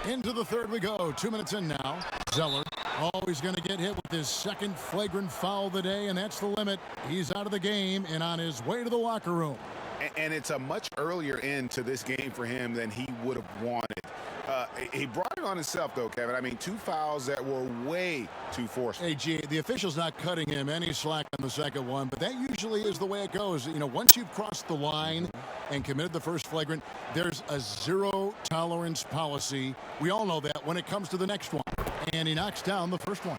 Into the 3rd we go. 2 minutes in now. Zeller always going to get hit with his 2nd flagrant foul of the day, and that's the limit. He's out of the game and on his way to the locker room. And it's a much earlier end to this game for him than he would have wanted. He brought it on himself, though, Kevin. I mean, 2 fouls that were way too forceful. Hey, G, the official's not cutting him any slack on the 2nd one, but that usually is the way it goes. You know, once you've crossed the line and committed the first flagrant, there's a zero-tolerance policy. We all know that when it comes to the next one. And he knocks down the first one.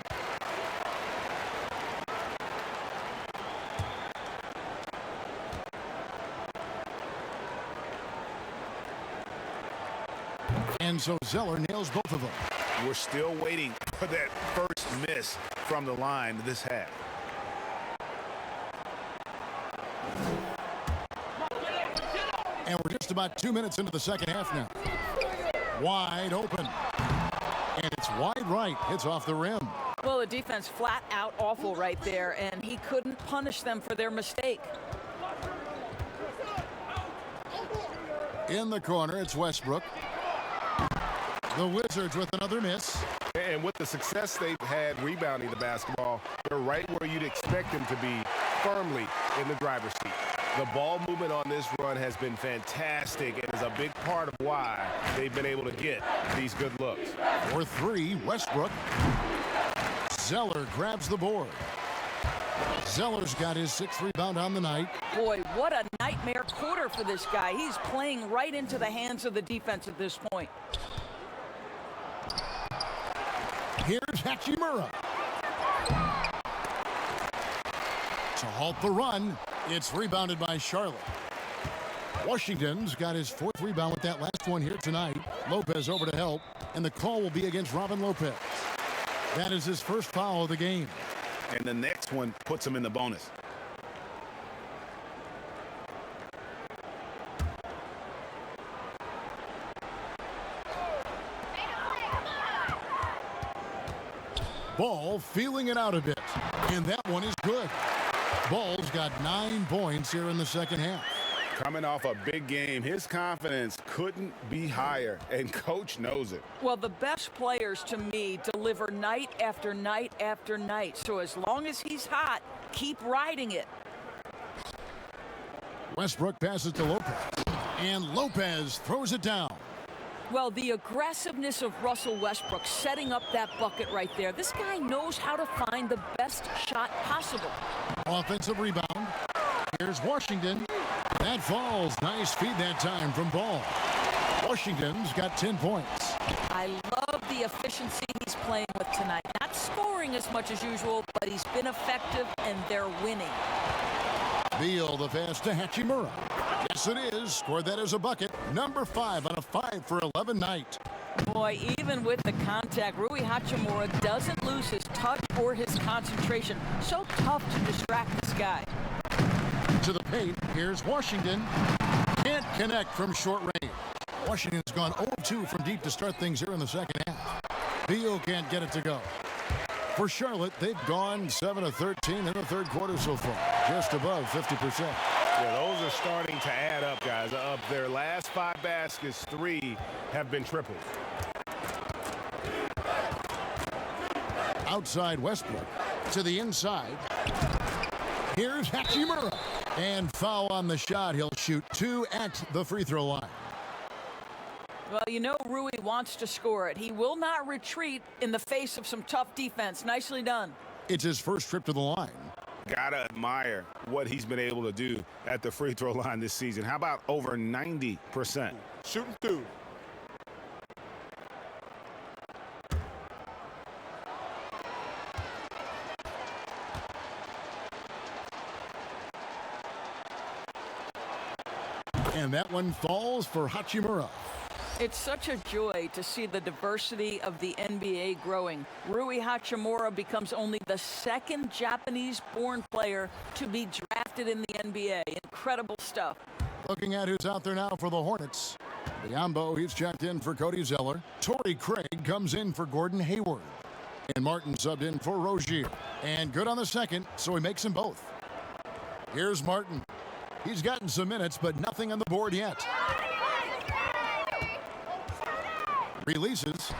And so Zeller nails both of them. We're still waiting for that first miss from the line this half. And we're just about 2 minutes into the second half now. Wide open. And it's wide right. Hits off the rim. Well, the defense flat out awful right there, and he couldn't punish them for their mistake. In the corner, it's Westbrook. The Wizards with another miss. And with the success they've had rebounding the basketball, they're right where you'd expect them to be, firmly in the driver's seat. The ball movement on this run has been fantastic and is a big part of why they've been able to get these good looks. For 3, Westbrook. Zeller grabs the board. Zeller's got his 6th rebound on the night. Boy, what a nightmare quarter for this guy. He's playing right into the hands of the defense at this point. Here's Hachimura. To halt the run, it's rebounded by Charlotte. Washington's got his 4th rebound with that last one here tonight. Lopez over to help, and the call will be against Robin Lopez. That is his 1st foul of the game. And the next one puts him in the bonus. Ball feeling it out a bit, and that one is good. Ball's got 9 points here in the second half. Coming off a big game, his confidence couldn't be higher, and Coach knows it. Well, the best players, to me, deliver night after night after night. So as long as he's hot, keep riding it. Westbrook passes to Lopez, and Lopez throws it down. Well, the aggressiveness of Russell Westbrook setting up that bucket right there. This guy knows how to find the best shot possible. Offensive rebound. Here's Washington. That falls. Nice feed that time from Ball. Washington's got 10 points. I love the efficiency he's playing with tonight. Not scoring as much as usual, but he's been effective, and they're winning. Beal, the pass to Hachimura. Yes, it is. Scored that as a bucket. Number 5 on a 5 for 11 night. Boy, even with the contact, Rui Hachimura doesn't lose his touch or his concentration. So tough to distract this guy. To the paint, here's Washington. Can't connect from short range. Washington's gone 0-2 from deep to start things here in the second half. Beal can't get it to go. For Charlotte, they've gone 7-13 in the third quarter so far, just above 50%. Yeah, those are starting to add up, guys. Of their last 5 baskets, 3 have been triples. Outside Westbrook to the inside. Here's Hachimura. And foul on the shot. He'll shoot 2 at the free throw line. Well, you know Rui wants to score it. He will not retreat in the face of some tough defense. Nicely done. It's his first trip to the line. Gotta admire what he's been able to do at the free throw line this season. How about over 90%? Shooting through. And that one falls for Hachimura. It's such a joy to see the diversity of the NBA growing. Rui Hachimura becomes only the 2nd Japanese-born player to be drafted in the NBA. Incredible stuff. Looking at who's out there now for the Hornets. Biombo, he's checked in for Cody Zeller. Torrey Craig comes in for Gordon Hayward. And Martin subbed in for Rozier. And good on the second, so he makes them both. Here's Martin. He's gotten some minutes, but nothing on the board yet. Releases.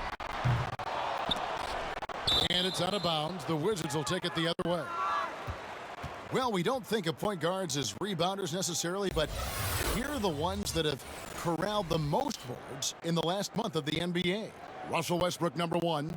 And it's out of bounds. The Wizards will take it the other way. Well, we don't think of point guards as rebounders necessarily, but here are the ones that have corralled the most boards in the last month of the NBA. Russell Westbrook, number 1.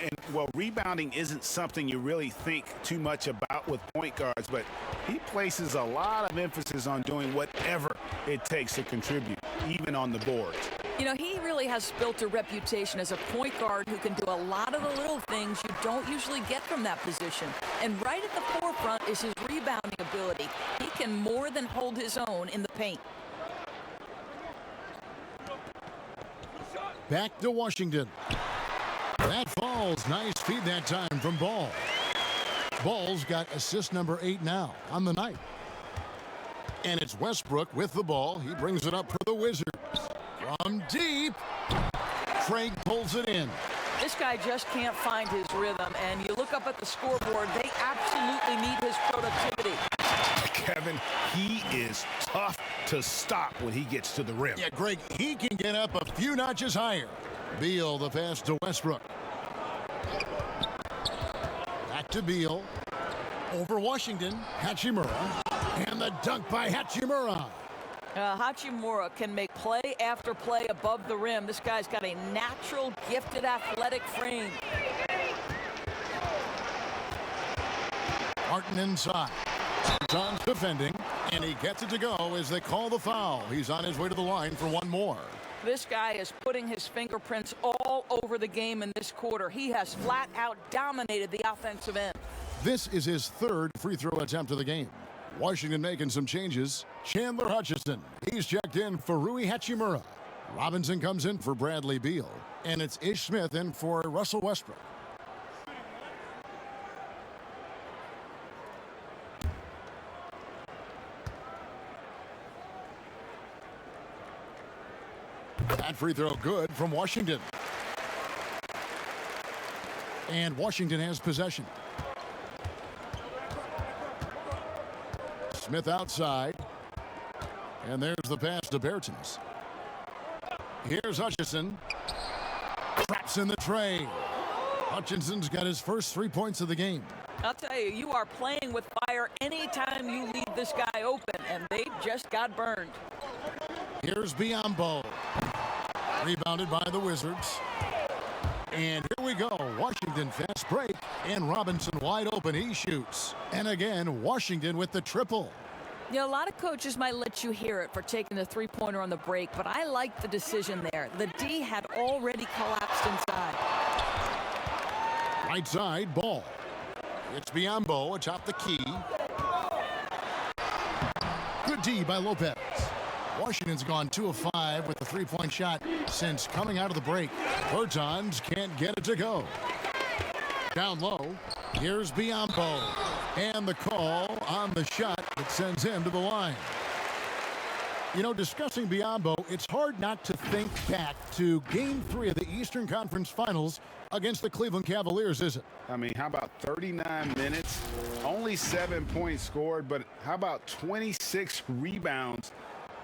And, well, rebounding isn't something you really think too much about with point guards, but he places a lot of emphasis on doing whatever it takes to contribute, even on the board. You know, he really has built a reputation as a point guard who can do a lot of the little things you don't usually get from that position. And right at the forefront is his rebounding ability. He can more than hold his own in the paint. Back to Washington. That falls. Nice feed that time from Ball. Ball's got assist number 8 now on the night. And it's Westbrook with the ball. He brings it up for the Wizards. From deep, Craig pulls it in. This guy just can't find his rhythm, and you look up at the scoreboard, they absolutely need his productivity. Kevin, he is tough to stop when he gets to the rim. Yeah, Greg, he can get up a few notches higher. Beal, the pass to Westbrook. Back to Beal. Over Washington, Hachimura. And the dunk by Hachimura. Hachimura can make play after play above the rim. This guy's got a natural, gifted, athletic frame. Martin inside. John's defending, and he gets it to go as they call the foul. He's on his way to the line for one more. This guy is putting his fingerprints all over the game in this quarter. He has flat out dominated the offensive end. This is his 3rd free throw attempt of the game. Washington making some changes. Chandler Hutchison, he's checked in for Rui Hachimura. Robinson comes in for Bradley Beal. And it's Ish Smith in for Russell Westbrook. That free throw good from Washington. And Washington has possession. Smith outside. And there's the pass to Bertens. Here's Hutchison. Traps in the tray. Hutchinson's got his first 3 points of the game. I'll tell you, you are playing with fire anytime you leave this guy open, and they just got burned. Here's Biyombo. Rebounded by the Wizards. And here we go. Washington fast break. And Robinson wide open. He shoots. And again, Washington with the triple. You know, a lot of coaches might let you hear it for taking the three-pointer on the break, but I like the decision there. The D had already collapsed inside. Right side, ball. It's Biyombo atop the key. Good D by Lopez. Washington's gone 2 of 5 with the three-point shot since coming out of the break. Bertans can't get it to go. Down low, here's Biyombo. And the call on the shot that sends him to the line. You know, discussing Biyombo, it's hard not to think back to Game 3 of the Eastern Conference Finals against the Cleveland Cavaliers, is it? I mean, how about 39 minutes? Only 7 points scored, but how about 26 rebounds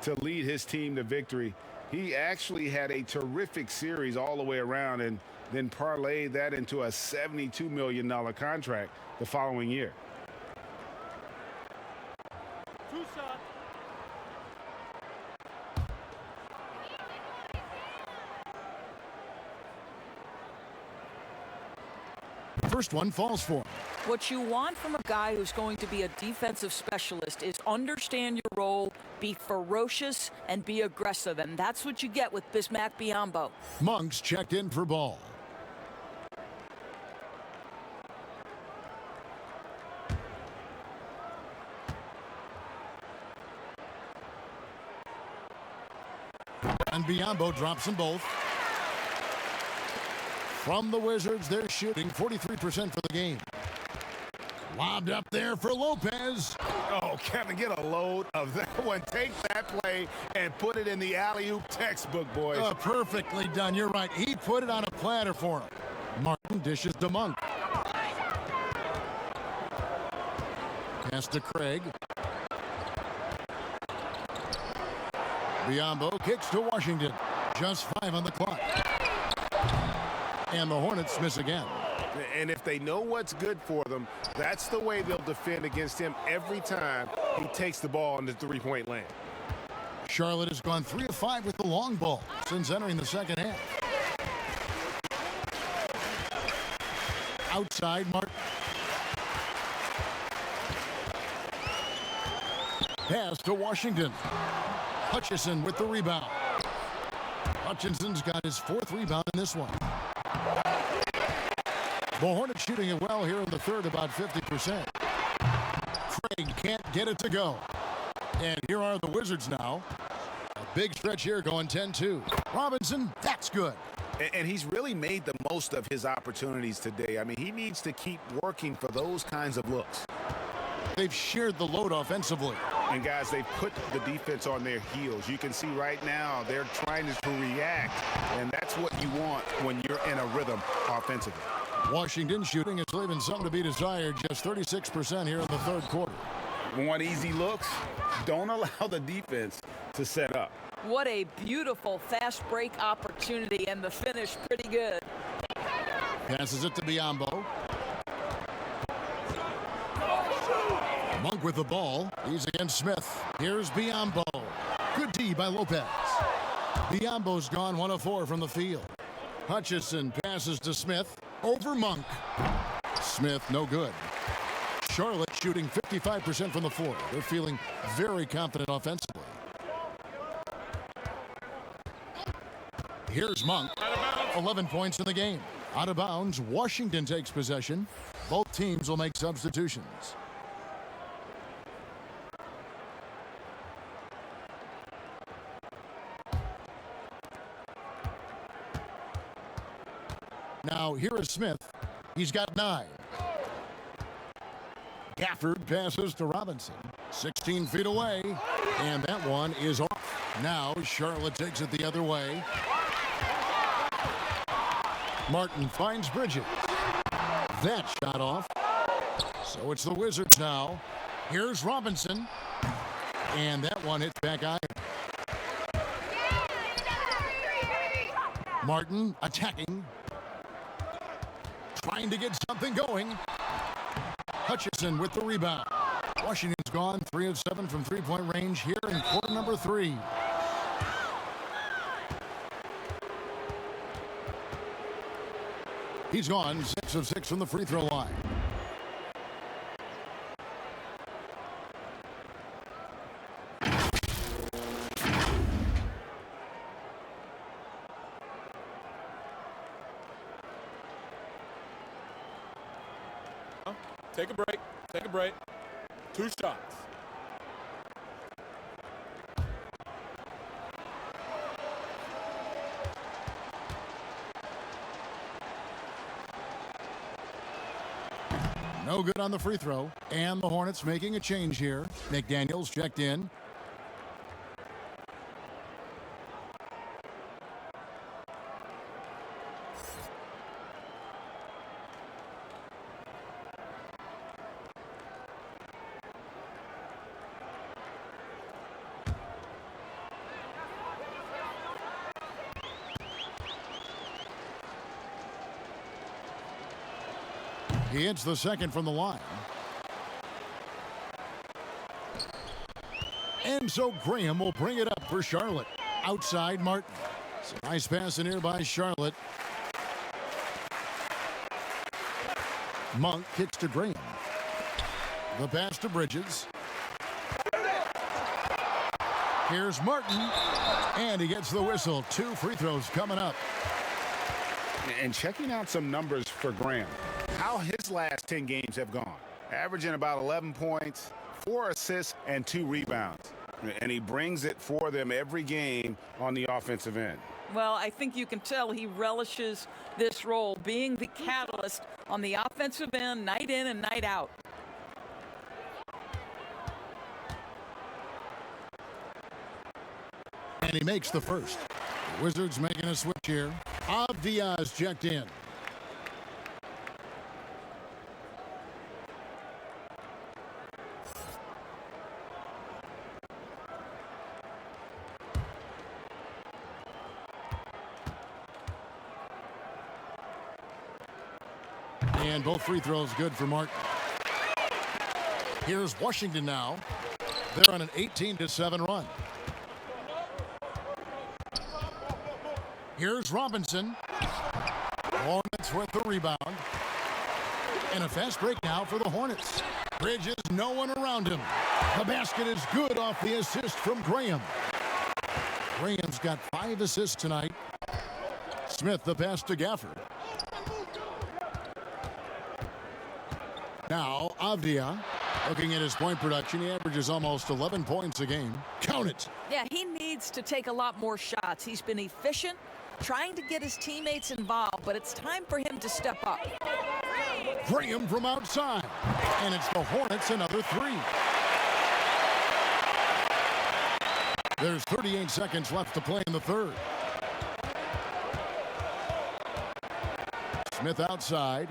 to lead his team to victory? He actually had a terrific series all the way around and then parlayed that into a $72 million contract the following year. First one falls for him. What you want from a guy who's going to be a defensive specialist is understand your role, be ferocious, and be aggressive. And that's what you get with Bismack Biyombo. Monk's checked in for ball. And Biyombo drops them both. From the Wizards, they're shooting 43% for the game. Lobbed up there for Lopez. Oh, Kevin, get a load of that one. Take that play and put it in the alley-oop textbook, boys. Perfectly done. You're right. He put it on a platter for him. Martin dishes to Monk. Pass to Craig. Biyombo kicks to Washington. Just 5 on the clock. And the Hornets miss again. And if they know what's good for them, that's the way they'll defend against him every time he takes the ball in the three-point lane. Charlotte has gone 3 of 5 with the long ball since entering the second half. Outside, Martin. Pass to Washington. Hutchison with the rebound. Hutchinson's got his 4th rebound in this one. The Hornets shooting it well here in the third, about 50%. Craig can't get it to go. And here are the Wizards now. A big stretch here going 10-2. Robinson, that's good. And he's really made the most of his opportunities today. I mean, he needs to keep working for those kinds of looks. They've shared the load offensively. And guys, they've put the defense on their heels. You can see right now they're trying to react, and that's what you want when you're in a rhythm offensively. Washington shooting is leaving some to be desired, just 36% here in the third quarter. Want easy looks? Don't allow the defense to set up. What a beautiful fast break opportunity, and the finish pretty good. Passes it to Biyombo. Monk with the ball. He's against Smith. Here's Biyombo. Good D by Lopez. Biyombo's gone 1 of 4 from the field. Hutchison passes to Smith. Over Monk. Smith, no good. Charlotte shooting 55% from the floor. They're feeling very confident offensively. Here's Monk. 11 points in the game. Out of bounds, Washington takes possession. Both teams will make substitutions. Now, here is Smith. He's got 9. Gafford passes to Robinson. 16 feet away. And that one is off. Now, Charlotte takes it the other way. Martin finds Bridges. That shot off. So it's the Wizards now. Here's Robinson. And that one hits back iron. Martin attacking. Trying to get something going. Hutchison with the rebound. Washington's gone 3 of 7 from three-point range here in quarter number 3. He's gone 6 of 6 from the free throw line. Take a break. Take a break. 2 shots. No good on the free throw. And the Hornets making a change here. McDaniels checked in. He hits the second from the line. And so Graham will bring it up for Charlotte. Outside Martin. It's a nice pass in here by Charlotte. Monk kicks to Graham. The pass to Bridges. Here's Martin. And he gets the whistle. 2 free throws coming up. And checking out some numbers for Graham. How his last 10 games have gone. Averaging about 11 points, 4 assists, and 2 rebounds. And he brings it for them every game on the offensive end. Well, I think you can tell he relishes this role, being the catalyst on the offensive end, night in and night out. And he makes the first. The Wizards making a switch here. Diaz checked in. And both free throws good for Martin. Here's Washington now. They're on an 18-7 run. Here's Robinson. Hornets with the rebound. And a fast break now for the Hornets. Bridges, no one around him. The basket is good off the assist from Graham. Graham's got 5 assists tonight. Smith the pass to Gafford. Now, Avdia, looking at his point production, he averages almost 11 points a game. Count it. Yeah, he needs to take a lot more shots. He's been efficient, trying to get his teammates involved, but it's time for him to step up. Graham from outside, and it's the Hornets another 3. There's 38 seconds left to play in the third. Smith outside.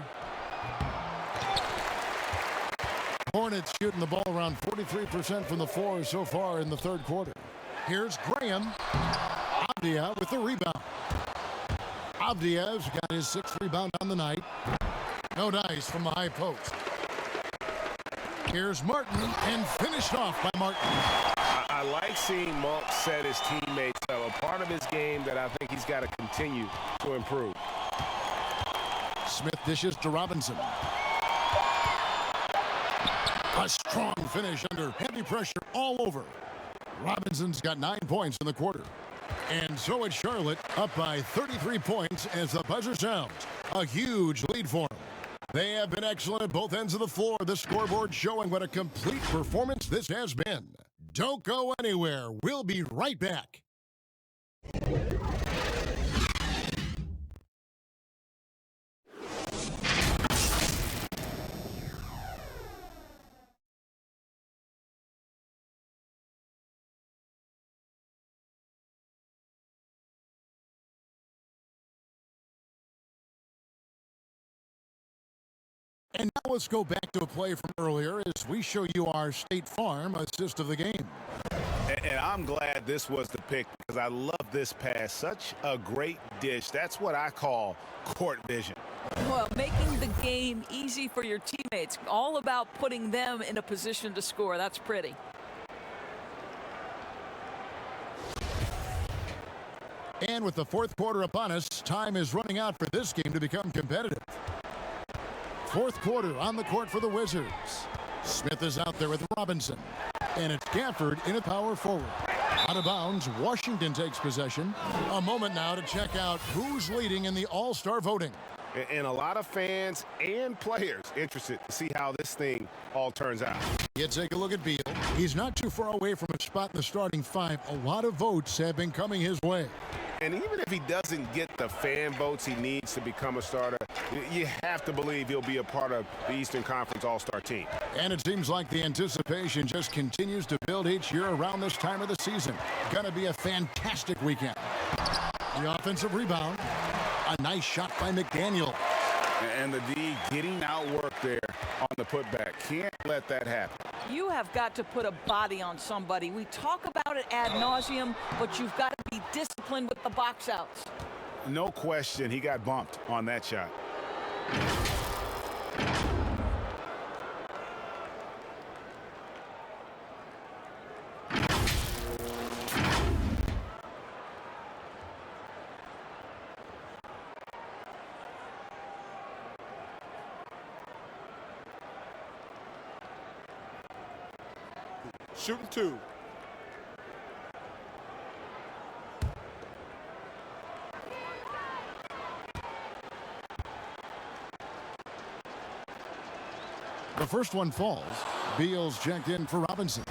Hornets shooting the ball around 43% from the floor so far in the third quarter. Here's Graham. Avdia with the rebound. Avdia's got his 6th rebound on the night. No dice from the high post. Here's Martin, and finished off by Martin. I like seeing Monk set his teammates up. A part of his game that I think he's got to continue to improve. Smith dishes to Robinson. A strong finish under heavy pressure all over. Robinson's got 9 points in the quarter. And so it's Charlotte up by 33 points as the buzzer sounds. A huge lead for them. They have been excellent at both ends of the floor. The scoreboard showing what a complete performance this has been. Don't go anywhere. We'll be right back. And now let's go back to a play from earlier as we show you our State Farm assist of the game. And I'm glad this was the pick because I love this pass. Such a great dish. That's what I call court vision. Well, making the game easy for your teammates. All about putting them in a position to score. That's pretty. And with the fourth quarter upon us, time is running out for this game to become competitive. Fourth quarter on the court for the Wizards. Smith is out there with Robinson. And it's Gafford in a power forward. Out of bounds, Washington takes possession. A moment now to check out who's leading in the All-Star voting. And a lot of fans and players interested to see how this thing all turns out. You take a look at Beal. He's not too far away from a spot in the starting five. A lot of votes have been coming his way. And even if he doesn't get the fan votes he needs to become a starter, you have to believe he'll be a part of the Eastern Conference All-Star team. And it seems like the anticipation just continues to build each year around this time of the season. Gonna be a fantastic weekend. The offensive rebound. A nice shot by McDaniel. And the D getting outworked there on the putback. Can't let that happen. You have got to put a body on somebody. We talk about it ad nauseum, but you've got to be disciplined with the box outs. No question, he got bumped on that shot. Shooting two. The first one falls. Beal's checked in for Robinson.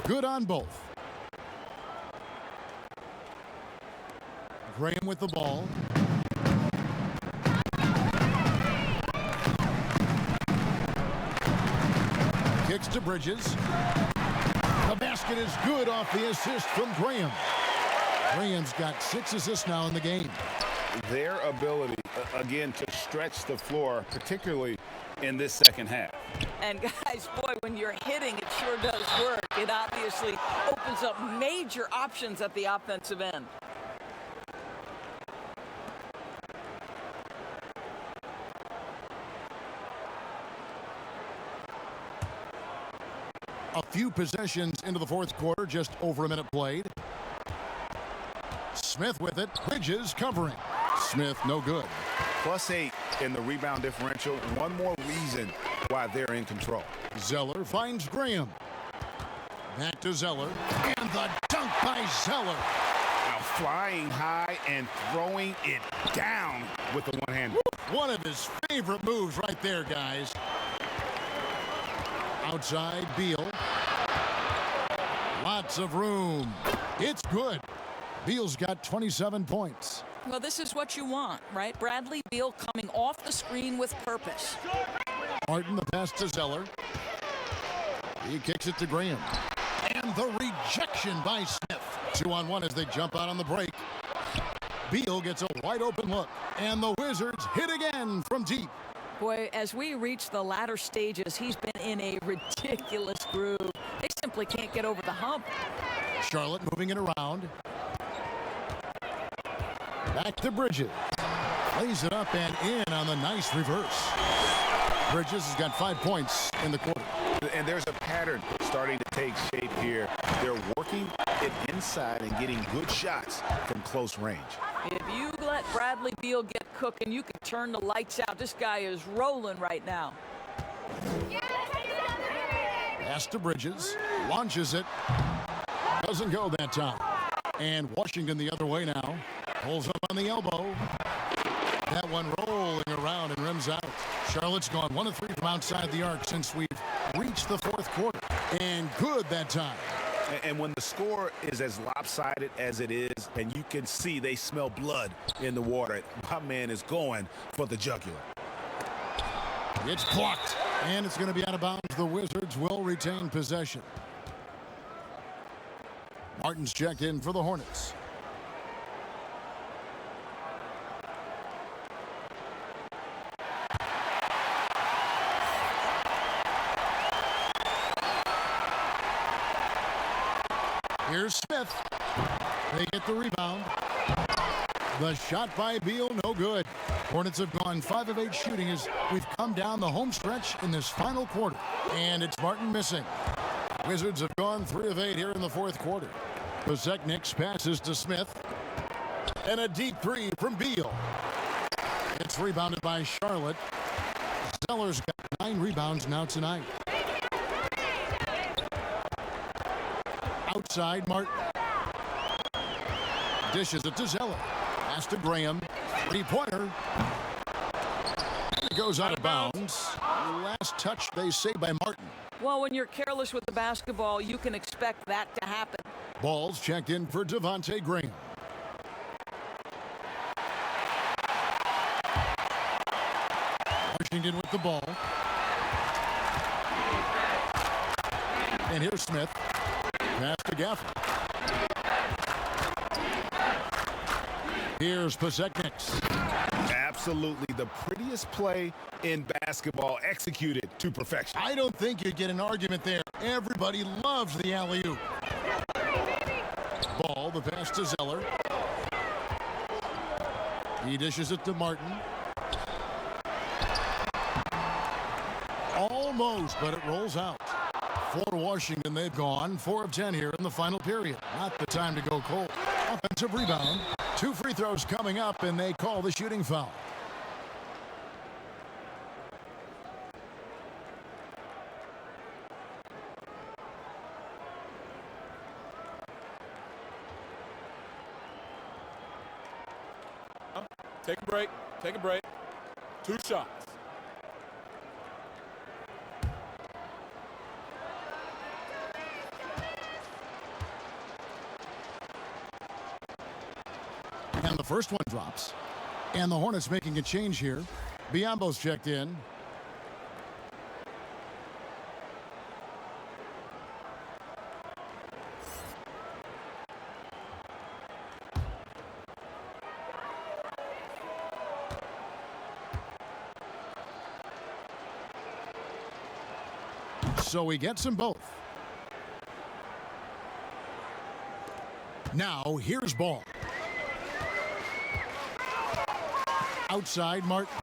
Good on both. Graham with the ball. Kicks to Bridges. The basket is good off the assist from Graham. Graham's got 6 assists now in the game. Their ability, again, to stretch the floor, particularly in this second half. And guys, boy, when you're hitting, it sure does work. It obviously opens up major options at the offensive end. A few possessions into the fourth quarter, just over a minute played. Smith with it. Bridges covering. Smith no good. +8 in the rebound differential. One more reason why they're in control. Zeller finds Graham. Back to Zeller. And the dunk by Zeller. Now flying high and throwing it down with the one hand. One of his favorite moves right there, guys. Outside, Beal. Lots of room. It's good. Beal's got 27 points. Well, this is what you want, right? Bradley Beal coming off the screen with purpose. Martin, the pass to Zeller. He kicks it to Graham. And the rejection by Smith. 2-on-1 as they jump out on the break. Beal gets a wide open look. And the Wizards hit again from deep. Boy, as we reach the latter stages, he's been in a ridiculous groove. They simply can't get over the hump. Charlotte moving it around. Back to Bridges. Lays it up and in on the nice reverse. Bridges has got 5 points in the quarter. And there's a pattern starting to take shape here. They're working it inside and getting good shots from close range. If you let Bradley Beal get cooking, you can turn the lights out. This guy is rolling right now. Pass to Bridges. Launches it. Doesn't go that time. And Washington the other way now. Pulls up on the elbow. That one rolling around and rims out. Charlotte's gone 1 of 3 from outside the arc since we've reached the fourth quarter. And good that time. And when the score is as lopsided as it is, and you can see they smell blood in the water, my man is going for the jugular. It's blocked. And it's going to be out of bounds. The Wizards will retain possession. Martin's checked in for the Hornets. Here's Smith. They get the rebound. The shot by Beal, no good. Hornets have gone 5 of 8 shooting as we've come down the home stretch in this final quarter. And it's Martin missing. Wizards have gone 3 of 8 here in the fourth quarter. Posekniks passes to Smith. And a deep 3 from Beal. It's rebounded by Charlotte. Zeller's got 9 rebounds now tonight. Outside, Martin. Dishes it to Zeller. Pass to Graham. 3-pointer. It goes out of bounds. Last touch, they say, by Martin. Well, when you're careless with the basketball, you can expect that to happen. Ball's checked in for Devontae Graham. Washington with the ball. And here's Smith. Pass to Gafford. Here's Posekniks. Absolutely the prettiest play in basketball, executed to perfection. I don't think you'd get an argument there. Everybody loves the alley-oop. Ball, the pass to Zeller. He dishes it to Martin. Almost, but it rolls out. For Washington, they've gone 4 of 10 here in the final period. Not the time to go cold. Offensive rebound. 2 free throws coming up, and they call the shooting foul. Take a break. Take a break. 2 shots. And the first one drops. And the Hornets making a change here. Biombo's checked in. So he gets them both. Now here's Ball. Outside, Martin.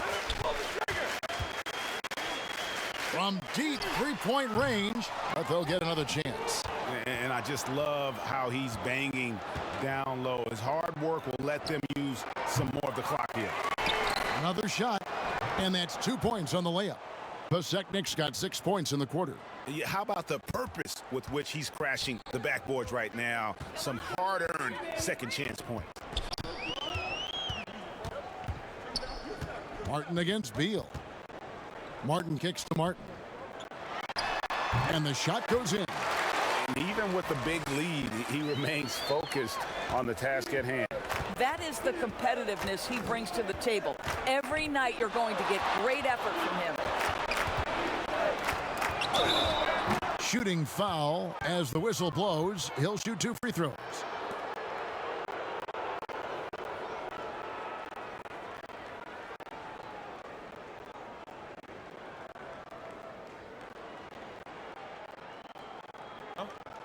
From deep 3-point range, but they'll get another chance. And I just love how he's banging down low. His hard work will let them use some more of the clock here. Another shot, and that's 2 points on the layup. Posekniks got 6 points in the quarter. How about the purpose with which he's crashing the backboards right now? Some hard-earned second chance points. Martin against Beal. Martin kicks to Martin. And the shot goes in. And even with the big lead, he remains focused on the task at hand. That is the competitiveness he brings to the table. Every night you're going to get great effort from him. Shooting foul as the whistle blows. He'll shoot 2 free throws.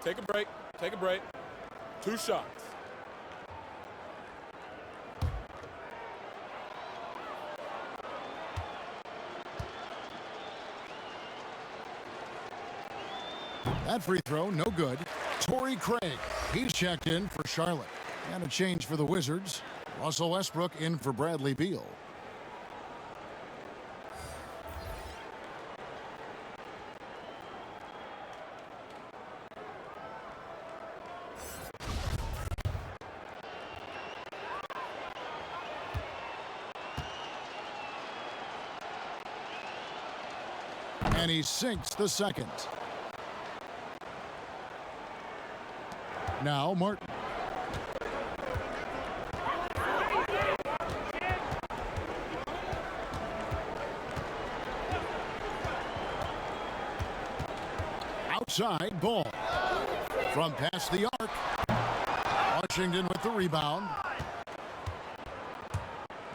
Take a break. Take a break. 2 shots. That free throw, no good. Torrey Craig, he's checked in for Charlotte. And a change for the Wizards. Russell Westbrook in for Bradley Beal. And he sinks the second. Now Martin. outside ball. From past the arc. Washington with the rebound.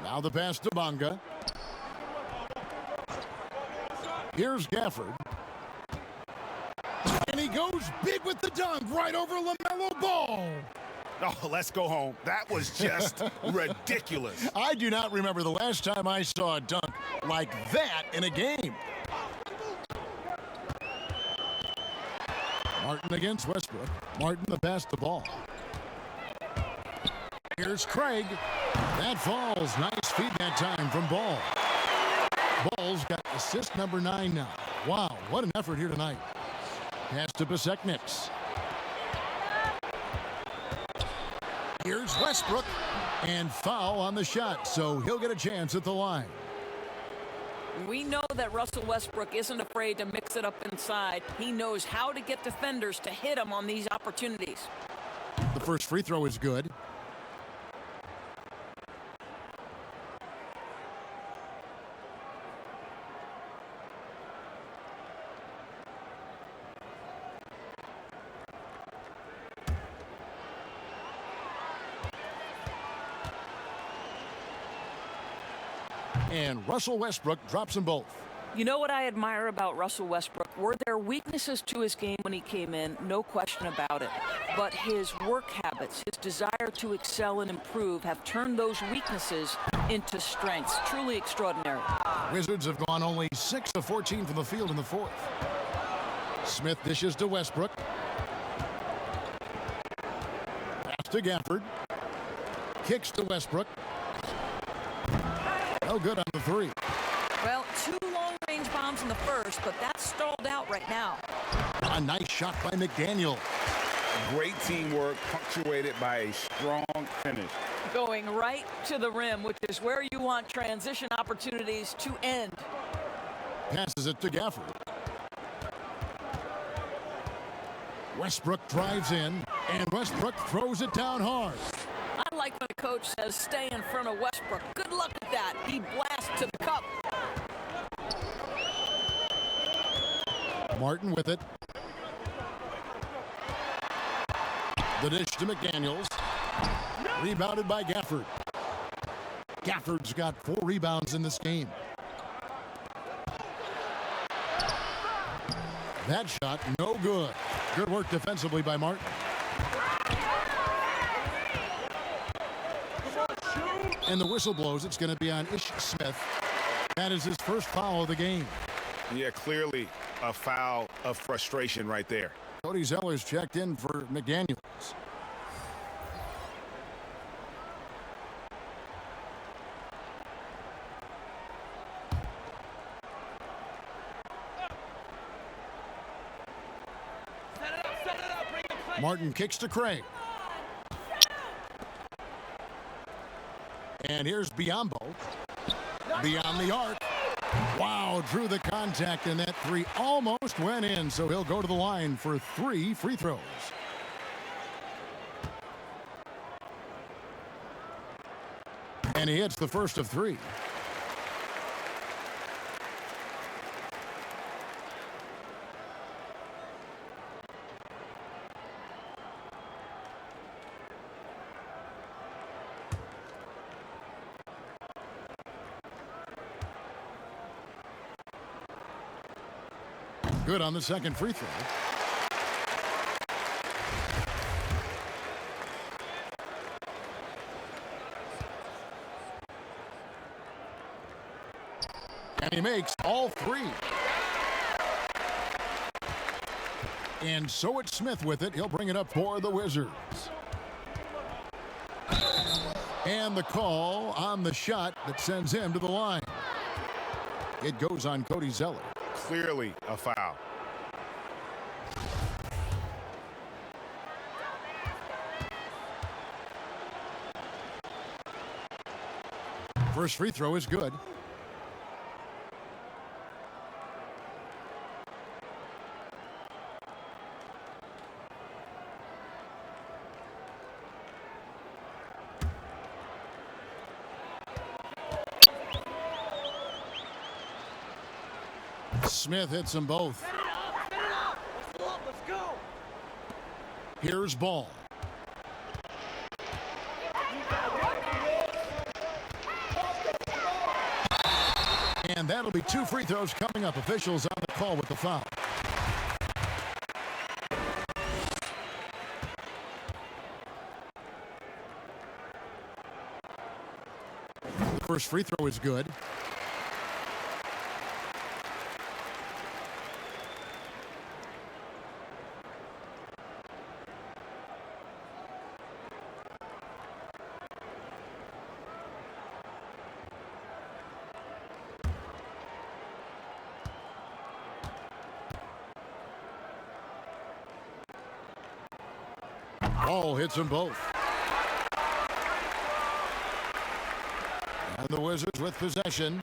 Now the pass to Bonga. Here's Gafford. And he goes big with the dunk right over LaMelo Ball. Oh, let's go home. That was just ridiculous. I do not remember the last time I saw a dunk like that in a game. Martin against Westbrook. Martin the pass the ball. Here's Craig. That falls. Nice feed that time from Ball. Ball's got assist number 9 now. Wow, what an effort here tonight. Pass to Besekniks. Here's Westbrook. And foul on the shot, so he'll get a chance at the line. We know that Russell Westbrook isn't afraid to mix it up inside. He knows how to get defenders to hit him on these opportunities. The first free throw is good. And Russell Westbrook drops them both. You know what I admire about Russell Westbrook? Were there weaknesses to his game when he came in? No question about it. But his work habits, his desire to excel and improve have turned those weaknesses into strengths. Truly extraordinary. Wizards have gone only 6 of 14 from the field in the fourth. Smith dishes to Westbrook. Pass to Gafford. Kicks to Westbrook. No good on the three. Well, 2 long-range bombs in the first, but that's stalled out right now. A nice shot by McDaniel. Great teamwork, punctuated by a strong finish. Going right to the rim, which is where you want transition opportunities to end. Passes it to Gafford. Westbrook drives in, and Westbrook throws it down hard. I like when a coach says stay in front of Westbrook. Good luck with that. He blasts to the cup. Martin with it. The dish to McDaniels. Rebounded by Gafford. Gafford's got 4 rebounds in this game. That shot, no good. Good work defensively by Martin. And the whistle blows. It's going to be on Ish Smith. That is his first foul of the game. Yeah, clearly a foul of frustration right there. Cody Zeller's checked in for McDaniels. Martin kicks to Craig. And here's Biombo. Beyond the arc. Wow, drew the contact, and that 3 almost went in, so he'll go to the line for 3 free throws. And he hits the first of 3. Good on the second free throw. And he makes all 3. And so it's Smith with it. He'll bring it up for the Wizards. And the call on the shot that sends him to the line. It goes on Cody Zeller. Clearly a foul. First free throw is good. Smith hits them both. Here's Ball. And that'll be 2 free throws coming up. Officials on the call with the foul. The first free throw is good. Ball hits them both. And the Wizards with possession.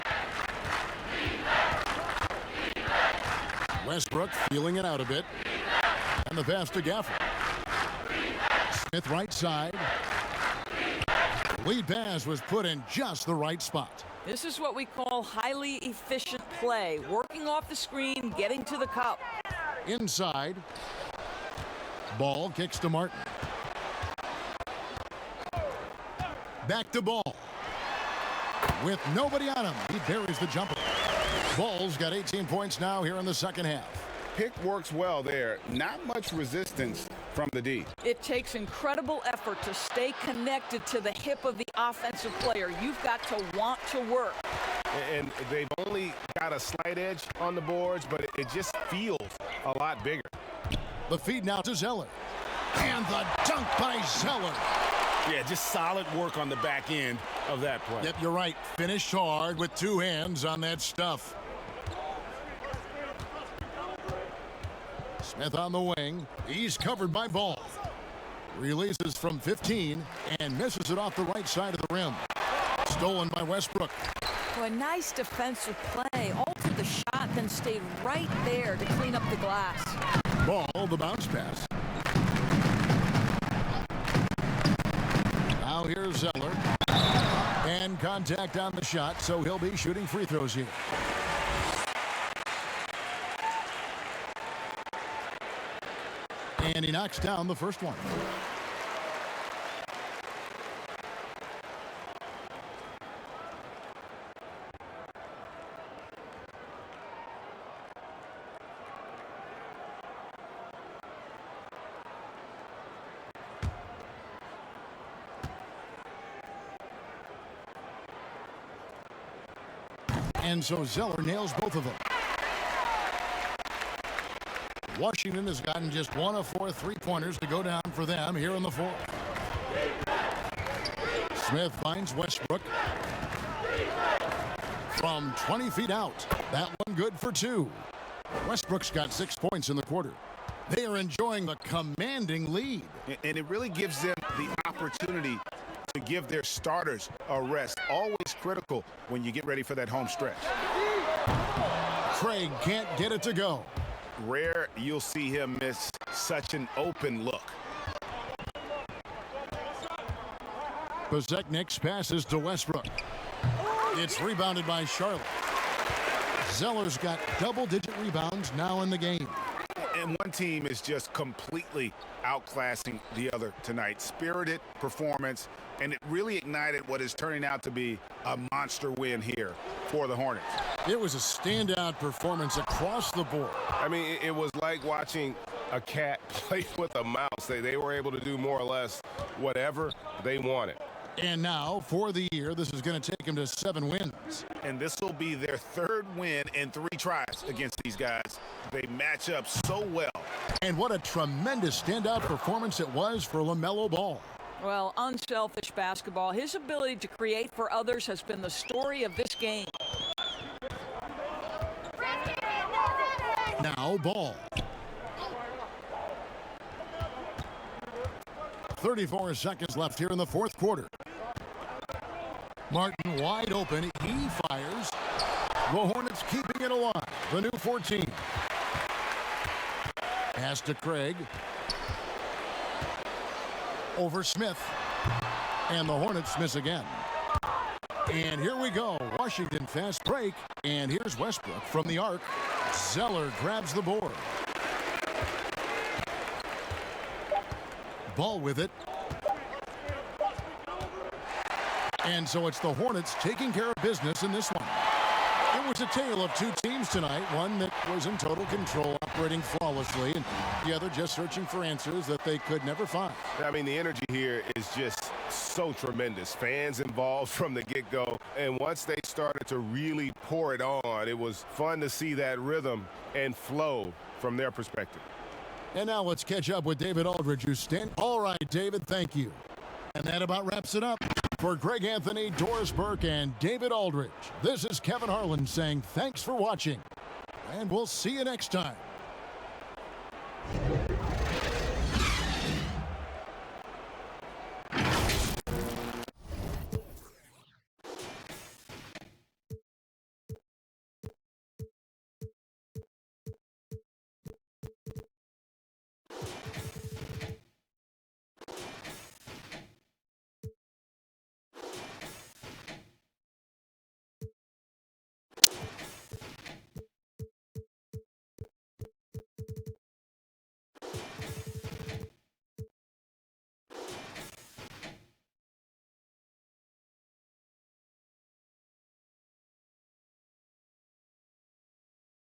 Westbrook feeling it out a bit. And the pass to Gafford. Smith right side. Lead pass was put in just the right spot. This is what we call highly efficient play. Working off the screen, getting to the cup. Inside. Ball kicks to Martin. Back to Ball. With nobody on him, he buries the jumper. Ball's got 18 points now here in the second half. Pick works well there. Not much resistance from the D. It takes incredible effort to stay connected to the hip of the offensive player. You've got to want to work. And they've only got a slight edge on the boards, but it just feels a lot bigger. The feed now to Zeller. And the dunk by Zeller. Yeah, just solid work on the back end of that play. Yep, you're right. Finished hard with 2 hands on that stuff. Smith on the wing. He's covered by Ball. Releases from 15 and misses it off the right side of the rim. Stolen by Westbrook. Oh, a nice defensive play. Altered the shot, then stayed right there to clean up the glass. Ball, the bounce pass. Now here's Zeller. And contact on the shot, so he'll be shooting free throws here. And he knocks down the first one. And so Zeller nails both of them. Washington has gotten just 1 of 4 3-pointers to go down for them here in the fourth. Smith finds Westbrook. From 20 feet out. That one good for 2. Westbrook's got 6 points in the quarter. They are enjoying the commanding lead. And it really gives them the opportunity to give their starters a rest. Always critical when you get ready for that home stretch. Craig can't get it to go. Rare you'll see him miss such an open look. Bezeknik's passes to Westbrook. It's rebounded by Charlotte. Zeller's got double-digit rebounds now in the game. And one team is just completely outclassing the other tonight. Spirited performance, and it really ignited what is turning out to be a monster win here for the Hornets. It was a standout performance across the board. I mean, it was like watching a cat play with a mouse. They were able to do more or less whatever they wanted. And now, for the year, this is going to take them to 7 wins. And this will be their 3rd win in 3 tries against these guys. They match up so well. And what a tremendous standout performance it was for LaMelo Ball. Well, unselfish basketball. His ability to create for others has been the story of this game. Now Ball. 34 seconds left here in the fourth quarter. Martin wide open. He fires. The Hornets keeping it alive. The new 14. Pass to Craig. Over Smith. And the Hornets miss again. And here we go. Washington fast break. And here's Westbrook from the arc. Zeller grabs the board. ball with it. And so it's the Hornets taking care of business in this one. It was a tale of two teams tonight, one that was in total control, operating flawlessly, and the other just searching for answers that they could never find. I mean, the energy here is just so tremendous. Fans involved from the get-go, and once they started to really pour it on, it was fun to see that rhythm and flow from their perspective. And now let's catch up with David Aldridge, who's standing. All right, David, thank you. And that about wraps it up. For Greg Anthony, Doris Burke, and David Aldridge, this is Kevin Harlan saying thanks for watching, and we'll see you next time.